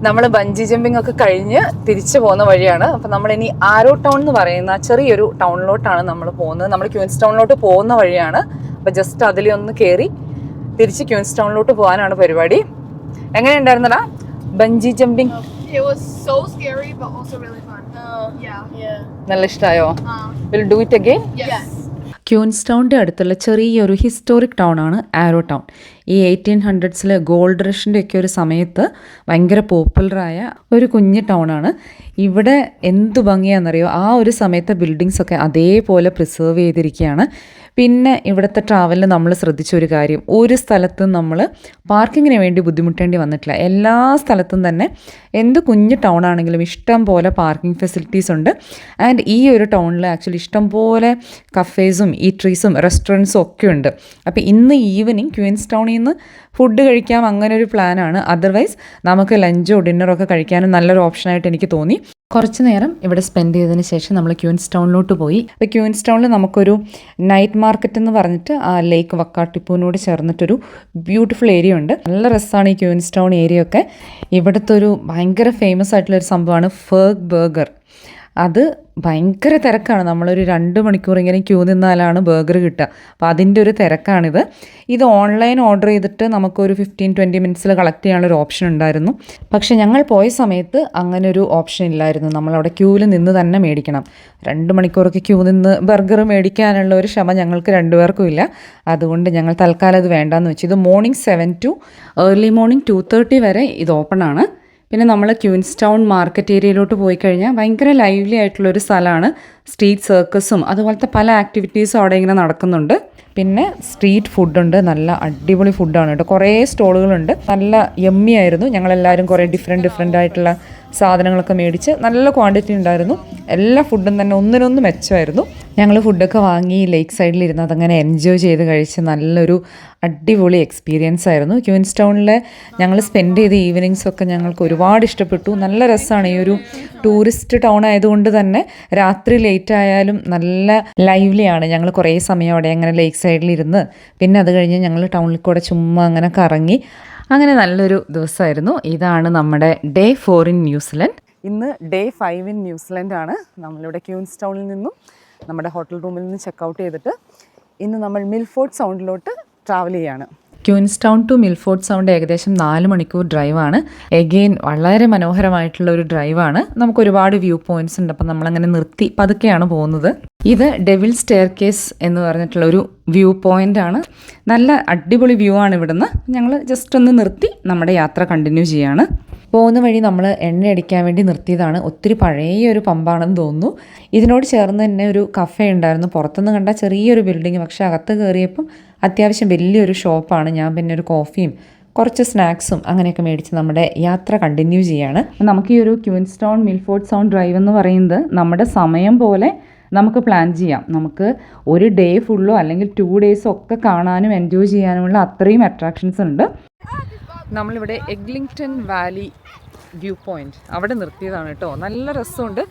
നമ്മൾ ബഞ്ചി ജമ്പിങ് ഒക്കെ കഴിഞ്ഞ് തിരിച്ചു പോകുന്ന വഴിയാണ്. അപ്പം നമ്മളിനി ആരോ ടൗൺ എന്ന് പറയുന്ന ചെറിയൊരു ടൗണിലോട്ടാണ് നമ്മൾ പോകുന്നത്. നമ്മൾ ക്യൂൻസ് ടൗണിലോട്ട് പോകുന്ന വഴിയാണ്. അപ്പം ജസ്റ്റ് അതിലൊന്ന് കയറി തിരിച്ച് ക്യൂൻസ് ടൗണിലോട്ട് പോകാനാണ് പരിപാടി. എങ്ങനെയുണ്ടായിരുന്നടാ ബഞ്ചി ജമ്പിങ്? നല്ല ഇഷ്ടമായോ? Will do it again? Yes. ക്യൂൻസ്റ്റൗണിൻ്റെ അടുത്തുള്ള ചെറിയൊരു ഹിസ്റ്റോറിക് ടൗൺ ആണ് ആരോ ടൗൺ. ഈ 1800s ഗോൾഡ് റഷിൻ്റെ ഒക്കെ ഒരു സമയത്ത് ഭയങ്കര പോപ്പുലറായ ഒരു കുഞ്ഞ് ടൗണാണ്. ഇവിടെ എന്ത് ഭംഗിയാണെന്നറിയോ, ആ ഒരു സമയത്തെ ബിൽഡിങ്സൊക്കെ അതേപോലെ പ്രിസേർവ് ചെയ്തിരിക്കുകയാണ്. പിന്നെ ഇവിടുത്തെ ട്രാവലിൽ നമ്മൾ ശ്രദ്ധിച്ച ഒരു കാര്യം, ഒരു സ്ഥലത്തും നമ്മൾ പാർക്കിങ്ങിന് വേണ്ടി ബുദ്ധിമുട്ടേണ്ടി വന്നിട്ടില്ല. എല്ലാ സ്ഥലത്തും തന്നെ എന്ത് കുഞ്ഞ് ടൗൺ ആണെങ്കിലും ഇഷ്ടം പോലെ പാർക്കിംഗ് ഫെസിലിറ്റീസ് ഉണ്ട്. ആൻഡ് ഈ ഒരു ടൗണിൽ ആക്ച്വലി ഇഷ്ടം പോലെ കഫേസും ഈട്രീസും റെസ്റ്റോറൻറ്റ്സും ഒക്കെ ഉണ്ട്. അപ്പോൾ ഇന്ന് ഈവനിങ് ക്വീൻസ്റ്റൗണിൽ നിന്ന് ഫുഡ് കഴിക്കാം, അങ്ങനെ ഒരു പ്ലാനാണ്. അതർവൈസ് നമുക്ക് ലഞ്ചോ ഡിന്നറോ ഒക്കെ കഴിക്കാനും നല്ലൊരു ഓപ്ഷനായിട്ട് എനിക്ക് തോന്നി. കുറച്ച് നേരം ഇവിടെ സ്പെൻഡ് ചെയ്തതിന് ശേഷം നമ്മൾ ക്വീൻസ്റ്റൗണിലോട്ട് പോയി. അപ്പോൾ ക്വീൻസ്റ്റൗണിൽ നമുക്കൊരു നൈറ്റ് മാർക്കറ്റ് എന്ന് പറഞ്ഞിട്ട് ആ ലേക്ക് വക്കാട്ടിപ്പൂവിനോട് ചേർന്നിട്ടൊരു ബ്യൂട്ടിഫുൾ ഏരിയ ഉണ്ട്. നല്ല രസമാണ് ഈ ക്വീൻസ്റ്റൗൺ ഏരിയ ഒക്കെ. ഇവിടുത്തെ ഒരു ഭയങ്കര ഫേമസ് ആയിട്ടുള്ളൊരു സംഭവമാണ് ഫേഗ് ബർഗർ. അത് ഭയങ്കര തിരക്കാണ്. നമ്മളൊരു 2 മണിക്കൂർ ഇങ്ങനെ ക്യൂ നിന്നാലാണ് ബർഗർ കിട്ടുക. അപ്പോൾ അതിൻ്റെ ഒരു തിരക്കാണിത്. ഇത് ഓൺലൈൻ ഓർഡർ ചെയ്തിട്ട് നമുക്കൊരു 15-20 മിനിറ്റ്സിൽ കളക്ട് ചെയ്യാനുള്ളൊരു ഓപ്ഷൻ ഉണ്ടായിരുന്നു. പക്ഷേ ഞങ്ങൾ പോയ സമയത്ത് അങ്ങനെ ഒരു ഓപ്ഷൻ ഇല്ലായിരുന്നു. നമ്മളവിടെ ക്യൂവിൽ നിന്ന് തന്നെ മേടിക്കണം. 2 മണിക്കൂറൊക്കെ ക്യൂ നിന്ന് ബർഗർ മേടിക്കാനുള്ള ഒരു ക്ഷമ ഞങ്ങൾക്ക് 2 പേർക്കും ഇല്ല. അതുകൊണ്ട് ഞങ്ങൾ തൽക്കാലം അത് വേണ്ടാന്ന് വെച്ചു. ഇത് മോർണിംഗ് 7 to ഏർലി മോർണിംഗ് 2:30 വരെ ഇത് ഓപ്പൺ ആണ്. പിന്നെ നമ്മൾ ക്വീൻസ്റ്റൗൺ മാർക്കറ്റ് ഏരിയയിലോട്ട് പോയി കഴിഞ്ഞാൽ ഭയങ്കര ലൈവ്ലി ആയിട്ടുള്ളൊരു സ്ഥലമാണ്. സ്ട്രീറ്റ് സർക്കസും അതുപോലത്തെ പല ആക്ടിവിറ്റീസും അവിടെ ഇങ്ങനെ നടക്കുന്നുണ്ട്. പിന്നെ സ്ട്രീറ്റ് ഫുഡുണ്ട്, നല്ല അടിപൊളി ഫുഡാണ് കേട്ടോ. കുറേ സ്റ്റോളുകളുണ്ട്, നല്ല യമ്മി ആയിരുന്നു. ഞങ്ങളെല്ലാവരും കുറേ ഡിഫറെൻ്റ് ആയിട്ടുള്ള സാധനങ്ങളൊക്കെ മേടിച്ച് നല്ല ക്വാണ്ടിറ്റി ഉണ്ടായിരുന്നു. എല്ലാ ഫുഡും തന്നെ ഒന്നിനൊന്ന് മെച്ചമായിരുന്നു. ഞങ്ങൾ ഫുഡൊക്കെ വാങ്ങി ലേക്ക് സൈഡിലിരുന്ന് അതങ്ങനെ എൻജോയ് ചെയ്ത് കഴിച്ച് നല്ലൊരു അടിപൊളി എക്സ്പീരിയൻസ് ആയിരുന്നു. ക്വീൻസ്റ്റൗണിൽ ഞങ്ങൾ സ്പെൻഡ് ചെയ്ത ഈവനിങ്സൊക്കെ ഞങ്ങൾക്ക് ഒരുപാട് ഇഷ്ടപ്പെട്ടു. നല്ല രസമാണ്. ഈ ഒരു ടൂറിസ്റ്റ് ടൗൺ ആയതുകൊണ്ട് തന്നെ രാത്രി ലേറ്റ് ആയാലും നല്ല ലൈവ്ലിയാണ്. ഞങ്ങൾ കുറേ സമയം അവിടെ അങ്ങനെ ലേക്ക് സൈഡിലിരുന്ന് പിന്നെ അത് കഴിഞ്ഞ് ഞങ്ങൾ ടൗണിൽ കൂടെ ചുമ്മാ അങ്ങനെ കറങ്ങി, അങ്ങനെ നല്ലൊരു ദിവസമായിരുന്നു. ഇതാണ് നമ്മുടെ ഡേ 4 ഇൻ ന്യൂസിലൻഡ്. ഇന്ന് ഡേ 5 ഇൻ ന്യൂസിലൻഡാണ്. നമ്മളിവിടെ ക്വീൻസ്റ്റൗണിൽ നിന്നും നമ്മുടെ ഹോട്ടൽ റൂമിൽ നിന്ന് ചെക്കൗട്ട് ചെയ്തിട്ട് ഇന്ന് നമ്മൾ മിൽഫോർഡ് സൗണ്ടിലോട്ട് ട്രാവൽ ചെയ്യാണ്. ക്വീൻസ്റ്റൗൺ ടു മിൽഫോർഡ് സൗണ്ട് ഏകദേശം 4 മണിക്കൂർ ഡ്രൈവാണ്. എഗെയിൻ വളരെ മനോഹരമായിട്ടുള്ള ഒരു ഡ്രൈവാണ്. നമുക്ക് ഒരുപാട് വ്യൂ പോയിന്റ്സ് ഉണ്ട്. അപ്പം നമ്മളങ്ങനെ നിർത്തി പതുക്കെയാണ് പോകുന്നത്. ഇത് ഡെവിൾ സ്റ്റെയർകേസ് എന്ന് പറഞ്ഞിട്ടുള്ള ഒരു വ്യൂ പോയിന്റ് ആണ്. നല്ല അടിപൊളി വ്യൂ ആണ് ഇവിടുന്ന്. ഞങ്ങൾ ജസ്റ്റ് ഒന്ന് നിർത്തി നമ്മുടെ യാത്ര കണ്ടിന്യൂ ചെയ്യാണ്. പോകുന്ന വഴി നമ്മൾ എണ്ണ അടിക്കാൻ വേണ്ടി നിർത്തിയതാണ്. ഒത്തിരി പഴയ ഒരു പമ്പാണെന്ന് തോന്നുന്നു. ഇതിനോട് ചേർന്ന് തന്നെ ഒരു കഫേ ഉണ്ടായിരുന്നു. പുറത്തുനിന്ന് കണ്ട ചെറിയൊരു ബിൽഡിങ്, പക്ഷേ അകത്ത് കയറിയപ്പം അത്യാവശ്യം വലിയൊരു ഷോപ്പാണ്. ഞാൻ പിന്നെ ഒരു കോഫിയും കുറച്ച് സ്നാക്സും അങ്ങനെയൊക്കെ മേടിച്ച് നമ്മുടെ യാത്ര കണ്ടിന്യൂ ചെയ്യാണ്. നമുക്ക് ഈ ഒരു ക്വീൻസ്റ്റൗൺ മിൽഫോർഡ് സൗണ്ട് ഡ്രൈവ് എന്ന് പറയുന്നത് നമ്മുടെ സമയം പോലെ നമുക്ക് പ്ലാൻ ചെയ്യാം. നമുക്ക് ഒരു ഡേ ഫുള്ളോ അല്ലെങ്കിൽ 2 ഡേയ്സോ ഒക്കെ കാണാനും എൻജോയ് ചെയ്യാനുമുള്ള അത്രയും അട്രാക്ഷൻസ് ഉണ്ട്. നമ്മളിവിടെ എഗ്ലിംഗ്ടൺ വാലി വ്യൂ പോയിന്റ് അവിടെ നിർത്തിയതാണ് കേട്ടോ. നല്ല രസമുണ്ട്.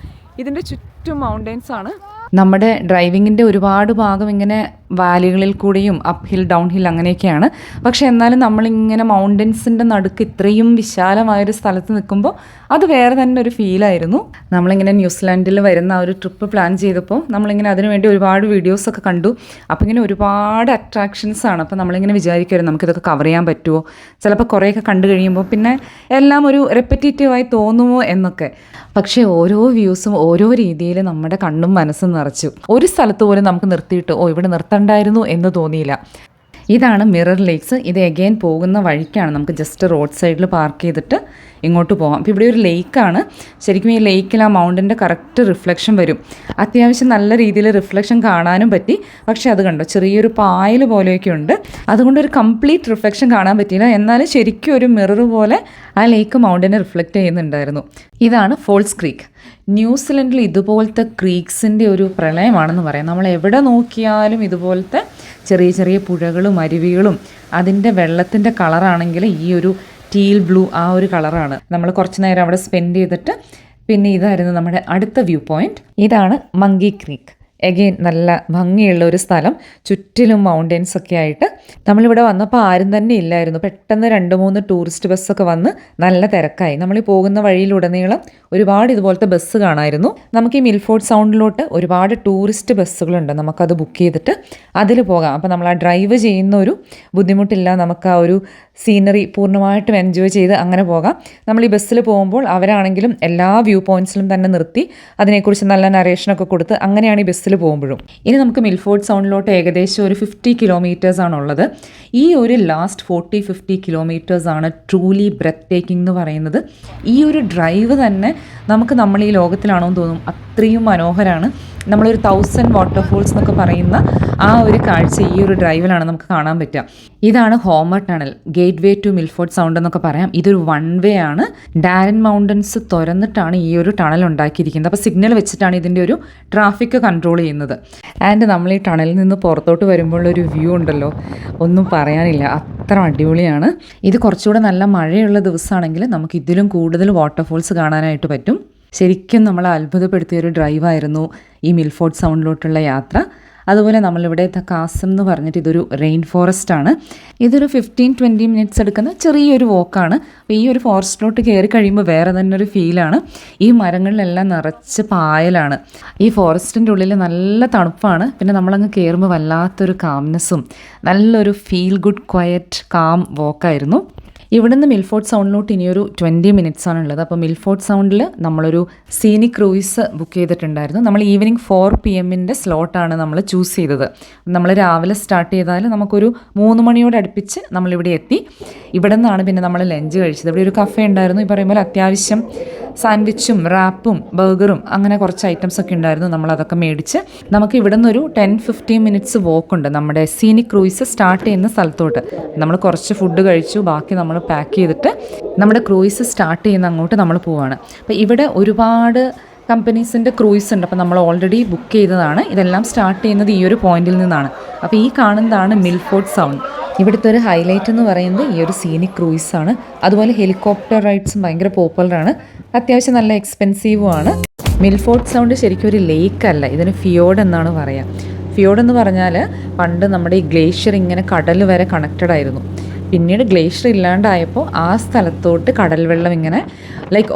ഇതിൻ്റെ ചുറ്റും മൗണ്ടെയ്ൻസ് ആണ്. നമ്മുടെ ഡ്രൈവിങ്ങിൻ്റെ ഒരുപാട് ഭാഗം ഇങ്ങനെ വാലികളിൽ കൂടെയും അപ്പ് ഹിൽ ഡൗൺ ഹിൽ അങ്ങനെയൊക്കെയാണ്. പക്ഷേ എന്നാലും നമ്മളിങ്ങനെ മൗണ്ടൻസിൻ്റെ നടുക്ക് ഇത്രയും വിശാലമായൊരു സ്ഥലത്ത് നിൽക്കുമ്പോൾ അത് വേറെ തന്നെ ഒരു ഫീലായിരുന്നു. നമ്മളിങ്ങനെ ന്യൂസിലാൻഡിൽ വരുന്ന ആ ഒരു ട്രിപ്പ് പ്ലാൻ ചെയ്തപ്പോൾ നമ്മളിങ്ങനെ അതിനുവേണ്ടി ഒരുപാട് വീഡിയോസൊക്കെ കണ്ടു. അപ്പോൾ ഇങ്ങനെ ഒരുപാട് അട്രാക്ഷൻസ് ആണ്. അപ്പോൾ നമ്മളിങ്ങനെ വിചാരിക്കുമായിരുന്നു നമുക്കിതൊക്കെ കവർ ചെയ്യാൻ പറ്റുമോ, ചിലപ്പോൾ കുറേയൊക്കെ കണ്ടു കഴിയുമ്പോൾ പിന്നെ എല്ലാം ഒരു റെപ്പറ്റേറ്റീവായി തോന്നുമോ എന്നൊക്കെ. പക്ഷേ ഓരോ വ്യൂസും ഓരോ രീതിയിൽ നമ്മുടെ കണ്ണും മനസ്സും നിറച്ചു. ഒരു സ്ഥലത്ത് പോലും നമുക്ക് നിർത്തിയിട്ട് ഇവിടെ നിർത്തണ്ടായിരുന്നു എന്ന് തോന്നിയില്ല. ഇതാണ് മിറർ ലേക്സ്. ഇത് എഗെയിൻ പോകുന്ന വഴിക്കാണ്. നമുക്ക് ജസ്റ്റ് റോഡ് സൈഡിൽ പാർക്ക് ചെയ്തിട്ട് ഇങ്ങോട്ട് പോകാം. അപ്പോൾ ഇവിടെ ഒരു ലേക്കാണ്. ശരിക്കും ഈ ലേക്കിൽ ആ മൗണ്ടിൻ്റെ കറക്റ്റ് റിഫ്ലക്ഷൻ വരും. അത്യാവശ്യം നല്ല രീതിയിൽ റിഫ്ലക്ഷൻ കാണാനും പറ്റി. പക്ഷേ അത് കണ്ടോ, ചെറിയൊരു പായൽ പോലെയൊക്കെ ഉണ്ട്. അതുകൊണ്ട് ഒരു കംപ്ലീറ്റ് റിഫ്ലക്ഷൻ കാണാൻ പറ്റിയില്ല. എന്നാലും ശരിക്കും ഒരു മിറർ പോലെ ആ ലേക്ക് മൗണ്ടിനെ റിഫ്ലക്റ്റ് ചെയ്യുന്നുണ്ടായിരുന്നു. ഇതാണ് ഫോൾസ് ക്രീക്ക്. ന്യൂസിലൻഡിൽ ഇതുപോലത്തെ ക്രീക്സിൻ്റെ ഒരു പ്രളയമാണെന്ന് പറയാം. നമ്മൾ എവിടെ നോക്കിയാലും ഇതുപോലത്തെ ചെറിയ ചെറിയ പുഴകളും അരുവികളും അതിൻ്റെ വെള്ളത്തിൻ്റെ കളറാണെങ്കിൽ ഈ ഒരു ടീൽ ബ്ലൂ ആ ഒരു കളറാണ്. നമ്മൾ കുറച്ച് നേരം അവിടെ സ്പെൻഡ് ചെയ്തിട്ട് പിന്നെ ഇതായിരുന്നു നമ്മുടെ അടുത്ത വ്യൂ പോയിന്റ്. ഇതാണ് മങ്കി ക്രീക്ക്. എഗെയിൻ നല്ല ഭംഗിയുള്ള ഒരു സ്ഥലം, ചുറ്റിലും മൗണ്ടെയ്ൻസ് ഒക്കെ ആയിട്ട്. നമ്മളിവിടെ വന്നപ്പോൾ ആരും തന്നെ ഇല്ലായിരുന്നു. പെട്ടെന്ന് 2-3 ടൂറിസ്റ്റ് ബസ്സൊക്കെ വന്ന് നല്ല തിരക്കായി. നമ്മൾ ഈ പോകുന്ന വഴിയിലുടനീളം ഒരുപാട് ഇതുപോലത്തെ ബസ് കാണാമായിരുന്നു. നമുക്ക് ഈ മിൽഫോർഡ് സൗണ്ടിലോട്ട് ഒരുപാട് ടൂറിസ്റ്റ് ബസ്സുകളുണ്ട്. നമുക്കത് ബുക്ക് ചെയ്തിട്ട് അതിൽ പോകാം. അപ്പോൾ നമ്മൾ ആ ഡ്രൈവ് ചെയ്യുന്ന ഒരു ബുദ്ധിമുട്ടില്ല. നമുക്ക് ആ ഒരു സീനറി പൂർണ്ണമായിട്ടും എൻജോയ് ചെയ്ത് അങ്ങനെ പോകാം. നമ്മൾ ഈ ബസ്സിൽ പോകുമ്പോൾ അവരാണെങ്കിലും എല്ലാ വ്യൂ പോയിൻറ്റ്സിലും തന്നെ നിർത്തി അതിനെക്കുറിച്ച് നല്ല നരേഷനൊക്കെ കൊടുത്ത് അങ്ങനെയാണ് ഈ ബസ് ബസ്സിൽ പോകുമ്പോഴും. ഇനി നമുക്ക് മിൽഫോർഡ് സൗണ്ടിലോട്ട് ഏകദേശം ഒരു 50 കിലോമീറ്റേഴ്സ് ആണുള്ളത്. ഈ ഒരു ലാസ്റ്റ് 40-50 കിലോമീറ്റേഴ്സ് ആണ് ട്രൂലി ബ്രെത്ത് ടേക്കിംഗ് എന്ന് പറയുന്നത്. ഈ ഒരു ഡ്രൈവ് തന്നെ നമ്മൾ ഈ ലോകത്തിലാണോ എന്ന് തോന്നും, അത്രയും മനോഹരമാണ്. നമ്മളൊരു 1000 വാട്ടർഫോൾസ് എന്നൊക്കെ പറയുന്ന ആ ഒരു കാഴ്ച ഈ ഒരു ഡ്രൈവിലാണ് നമുക്ക് കാണാൻ പറ്റുക. ഇതാണ് Homer tunnel, gateway to Milford Sound എന്നൊക്കെ പറയാം. ഇതൊരു 1 വേ ആണ്. ഡാരൻ മൗണ്ടൻസ് തുറന്നിട്ടാണ് ഈ ഒരു ടണൽ ഉണ്ടാക്കിയിരിക്കുന്നത്. അപ്പോൾ സിഗ്നൽ വെച്ചിട്ടാണ് ഇതിൻ്റെ ഒരു ട്രാഫിക് കൺട്രോൾ ചെയ്യുന്നത്. ആൻഡ് നമ്മൾ ഈ ടണലിൽ നിന്ന് പുറത്തോട്ട് വരുമ്പോഴൊരു വ്യൂ ഉണ്ടല്ലോ, ഒന്നും പറയാനില്ല, അത്ര അടിപൊളിയാണ്. ഇത് കുറച്ചുകൂടെ നല്ല മഴയുള്ള ദിവസമാണെങ്കിൽ നമുക്ക് ഇതിലും കൂടുതൽ വാട്ടർഫോൾസ് കാണാനായിട്ട് പറ്റും. ശരിക്കും നമ്മളെ അത്ഭുതപ്പെടുത്തിയൊരു ഡ്രൈവായിരുന്നു ഈ മിൽഫോർഡ് സൗണ്ടിലോട്ടുള്ള യാത്ര. അതുപോലെ നമ്മളിവിടെ കാസം എന്ന് പറഞ്ഞിട്ട് ഇതൊരു റെയിൻ ഫോറസ്റ്റ് ആണ്. ഇതൊരു 15-20 മിനിറ്റ്സ് എടുക്കുന്ന ചെറിയൊരു വോക്കാണ്. അപ്പോൾ ഈ ഒരു ഫോറസ്റ്റിലോട്ട് കയറി കഴിയുമ്പോൾ വേറെ തന്നെ ഒരു ഫീലാണ്. ഈ മരങ്ങളിലെല്ലാം നിറച്ച് പായലാണ്. ഈ ഫോറസ്റ്റിൻ്റെ ഉള്ളിൽ നല്ല തണുപ്പാണ്. പിന്നെ നമ്മളങ്ങ് കയറുമ്പോൾ വല്ലാത്തൊരു കാംനെസ്സും നല്ലൊരു ഫീൽ ഗുഡ് ക്വയറ്റ് കാം വോക്കായിരുന്നു. ഇവിടുന്ന് മിൽഫോർഡ് സൗണ്ടിലോട്ട് ഇനിയൊരു 20 മിനിറ്റ്സ് ആണുള്ളത്. അപ്പോൾ മിൽഫോർഡ് സൗണ്ടിൽ നമ്മളൊരു സീനിക് ക്രൂയിസ് ബുക്ക് ചെയ്തിട്ടുണ്ടായിരുന്നു. നമ്മൾ ഈവനിങ് 4 PM സ്ലോട്ടാണ് നമ്മൾ ചൂസ് ചെയ്തത്. നമ്മൾ രാവിലെ സ്റ്റാർട്ട് ചെയ്താൽ നമുക്കൊരു 3 മണിയോട് അടുപ്പിച്ച് നമ്മളിവിടെ എത്തി. ഇവിടെ നിന്നാണ് പിന്നെ നമ്മൾ ലഞ്ച് കഴിച്ചത്. ഇവിടെ ഒരു കഫേ ഉണ്ടായിരുന്നു. ഈ പറയുമ്പോൾ അത്യാവശ്യം സാൻഡ്വിച്ചും റാപ്പും ബർഗറും അങ്ങനെ കുറച്ച് ഐറ്റംസ് ഒക്കെ ഉണ്ടായിരുന്നു. നമ്മളതൊക്കെ മേടിച്ച് നമുക്ക് ഇവിടെ നിന്നൊരു 10-15 മിനിറ്റ്സ് വോക്കുണ്ട് നമ്മുടെ സീനിക് ക്രൂയിസ് സ്റ്റാർട്ട് ചെയ്യുന്ന സ്ഥലത്തോട്ട്. നമ്മൾ കുറച്ച് ഫുഡ് കഴിച്ചു, ബാക്കി നമ്മൾ പാക്ക് ചെയ്തിട്ട് നമ്മുടെ ക്രൂയിസ് സ്റ്റാർട്ട് ചെയ്യുന്ന അങ്ങോട്ട് നമ്മൾ പോവുകയാണ്. അപ്പോൾ ഇവിടെ ഒരുപാട് കമ്പനീസിൻ്റെ ക്രൂയിസ് ഉണ്ട്. അപ്പോൾ നമ്മൾ ഓൾറെഡി ബുക്ക് ചെയ്തതാണ്. ഇതെല്ലാം സ്റ്റാർട്ട് ചെയ്യുന്നത് ഈ ഒരു പോയിന്റിൽ നിന്നാണ്. അപ്പോൾ ഈ കാണുന്നതാണ് മിൽഫോർഡ് സൗണ്ട്. ഇവിടുത്തെ ഒരു ഹൈലൈറ്റ് എന്ന് പറയുന്നത് ഈ ഒരു സീനിക് ക്രൂയിസാണ്. അതുപോലെ ഹെലികോപ്റ്റർ റൈഡ്സും ഭയങ്കര പോപ്പുലറാണ്. അത്യാവശ്യം നല്ല എക്സ്പെൻസീവും ആണ്. മിൽഫോർഡ് സൗണ്ട് ശരിക്കും ഒരു ലേക്ക് അല്ല, ഇതിന് ഫിയോർഡ് എന്നാണ് പറയുക. ഫിയോർഡ് എന്ന് പറഞ്ഞാൽ പണ്ട് നമ്മുടെ ഈ ഗ്ലേഷ്യർ ഇങ്ങനെ കടൽ വരെ കണക്റ്റഡ് ആയിരുന്നു. പിന്നീട് ഗ്ലേഷ്യർ ഇല്ലാണ്ടായപ്പോൾ ആ സ്ഥലത്തോട്ട് കടൽ വെള്ളം ഇങ്ങനെ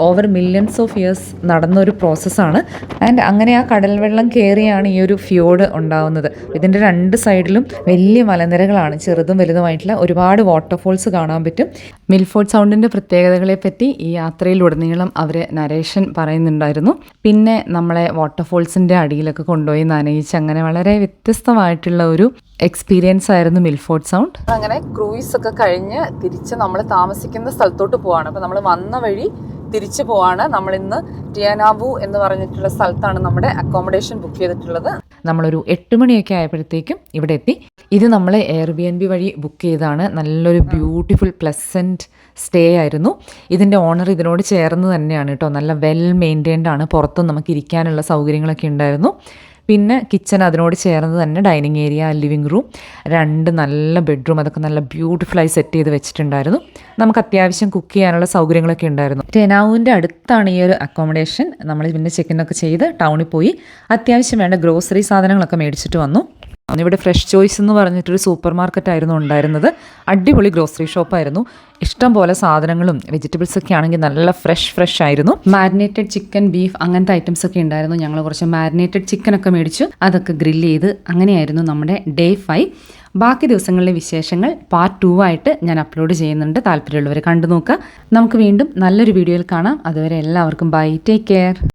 ഓവർ മില്യൺസ് ഓഫ് ഇയേഴ്സ് നടന്നൊരു പ്രോസസ്സാണ്. ആൻഡ് അങ്ങനെ ആ കടൽ വെള്ളം കയറിയാണ് ഈ ഒരു ഫിയോർഡ് ഉണ്ടാവുന്നത്. ഇതിൻ്റെ 2 സൈഡിലും വലിയ മലനിരകളാണ്, ചെറുതും വലുതുമായിട്ടുള്ള ഒരുപാട് വാട്ടർഫോൾസ് കാണാൻ പറ്റും. മിൽഫോർഡ് സൗണ്ടിൻ്റെ പ്രത്യേകതകളെ പറ്റി ഈ യാത്രയിലുടനീളം അവർ നരേഷൻ പറയുന്നുണ്ടായിരുന്നു. പിന്നെ നമ്മളെ വാട്ടർഫോൾസിൻ്റെ അടിയിലൊക്കെ കൊണ്ടുപോയി നനയിച്ച് അങ്ങനെ വളരെ വ്യത്യസ്തമായിട്ടുള്ള ഒരു എക്സ്പീരിയൻസ് ആയിരുന്നു മിൽഫോർഡ് സൗണ്ട്. അങ്ങനെ ക്രൂയിസ് ഒക്കെ കഴിഞ്ഞ് തിരിച്ച് നമ്മൾ താമസിക്കുന്ന സ്ഥലത്തോട്ട് പോവാണ്. അപ്പോൾ നമ്മൾ വന്ന വഴി തിരിച്ചു പോവാണ്. നമ്മളിന്ന് ടിയാനാവു എന്ന് പറഞ്ഞിട്ടുള്ള സ്ഥലത്താണ് നമ്മുടെ അക്കോമഡേഷൻ ബുക്ക് ചെയ്തിട്ടുള്ളത്. നമ്മളൊരു 8 മണിയൊക്കെ ആയപ്പോഴത്തേക്കും ഇവിടെ എത്തി. ഇത് നമ്മൾ എയർബിഎൻബി വഴി ബുക്ക് ചെയ്താണ്. നല്ലൊരു ബ്യൂട്ടിഫുൾ പ്ലസൻറ്റ് സ്റ്റേ ആയിരുന്നു. ഇതിൻ്റെ ഓണർ ഇതിനോട് ചേർന്ന് തന്നെയാണ് കേട്ടോ. നല്ല വെൽ മെയിൻറ്റെയിൻഡ് ആണ്. പുറത്തും നമുക്ക് ഇരിക്കാനുള്ള സൗകര്യങ്ങളൊക്കെ ഉണ്ടായിരുന്നു. പിന്നെ കിച്ചൺ അതിനോട് ചേർന്ന് തന്നെ ഡൈനിങ് ഏരിയ, ലിവിങ് റൂം, 2 നല്ല ബെഡ്റൂം, അതൊക്കെ നല്ല ബ്യൂട്ടിഫുള്ളായി സെറ്റ് ചെയ്ത് വെച്ചിട്ടുണ്ടായിരുന്നു. നമുക്ക് അത്യാവശ്യം കുക്ക് ചെയ്യാനുള്ള സൗകര്യങ്ങളൊക്കെ ഉണ്ടായിരുന്നു. ടെനാവുവിൻ്റെ അടുത്താണ് ഈ ഒരു അക്കോമഡേഷൻ. നമ്മൾ പിന്നെ ചെക്കിനൊക്കെ ചെയ്ത് ടൗണിൽ പോയി അത്യാവശ്യം വേണ്ട ഗ്രോസറി സാധനങ്ങളൊക്കെ മേടിച്ചിട്ട് വന്നു. ഇവിടെ ഫ്രഷ് ചോയ്സ് എന്ന് പറഞ്ഞിട്ടൊരു സൂപ്പർ മാർക്കറ്റായിരുന്നു ഉണ്ടായിരുന്നത്. അടിപൊളി ഗ്രോസറി ഷോപ്പായിരുന്നു. ഇഷ്ടം പോലെ സാധനങ്ങളും വെജിറ്റബിൾസ് ഒക്കെ ആണെങ്കിൽ നല്ല ഫ്രഷ് ആയിരുന്നു. മാരിനേറ്റഡ് ചിക്കൻ, ബീഫ് അങ്ങനത്തെ ഐറ്റംസ് ഒക്കെ ഉണ്ടായിരുന്നു. ഞങ്ങൾ കുറച്ച് മാരിനേറ്റഡ് ചിക്കനൊക്കെ മേടിച്ചു. അതൊക്കെ ഗ്രില്ല് ചെയ്ത് അങ്ങനെയായിരുന്നു നമ്മുടെ ഡേ 5. ബാക്കി ദിവസങ്ങളിലെ വിശേഷങ്ങൾ പാർട്ട് 2 ആയിട്ട് ഞാൻ അപ്ലോഡ് ചെയ്യുന്നുണ്ട്. താല്പര്യമുള്ളവർ കണ്ടു നോക്കുക. നമുക്ക് വീണ്ടും നല്ലൊരു വീഡിയോയിൽ കാണാം. അതുവരെ എല്ലാവർക്കും ബൈ, ടേക്ക് കെയർ.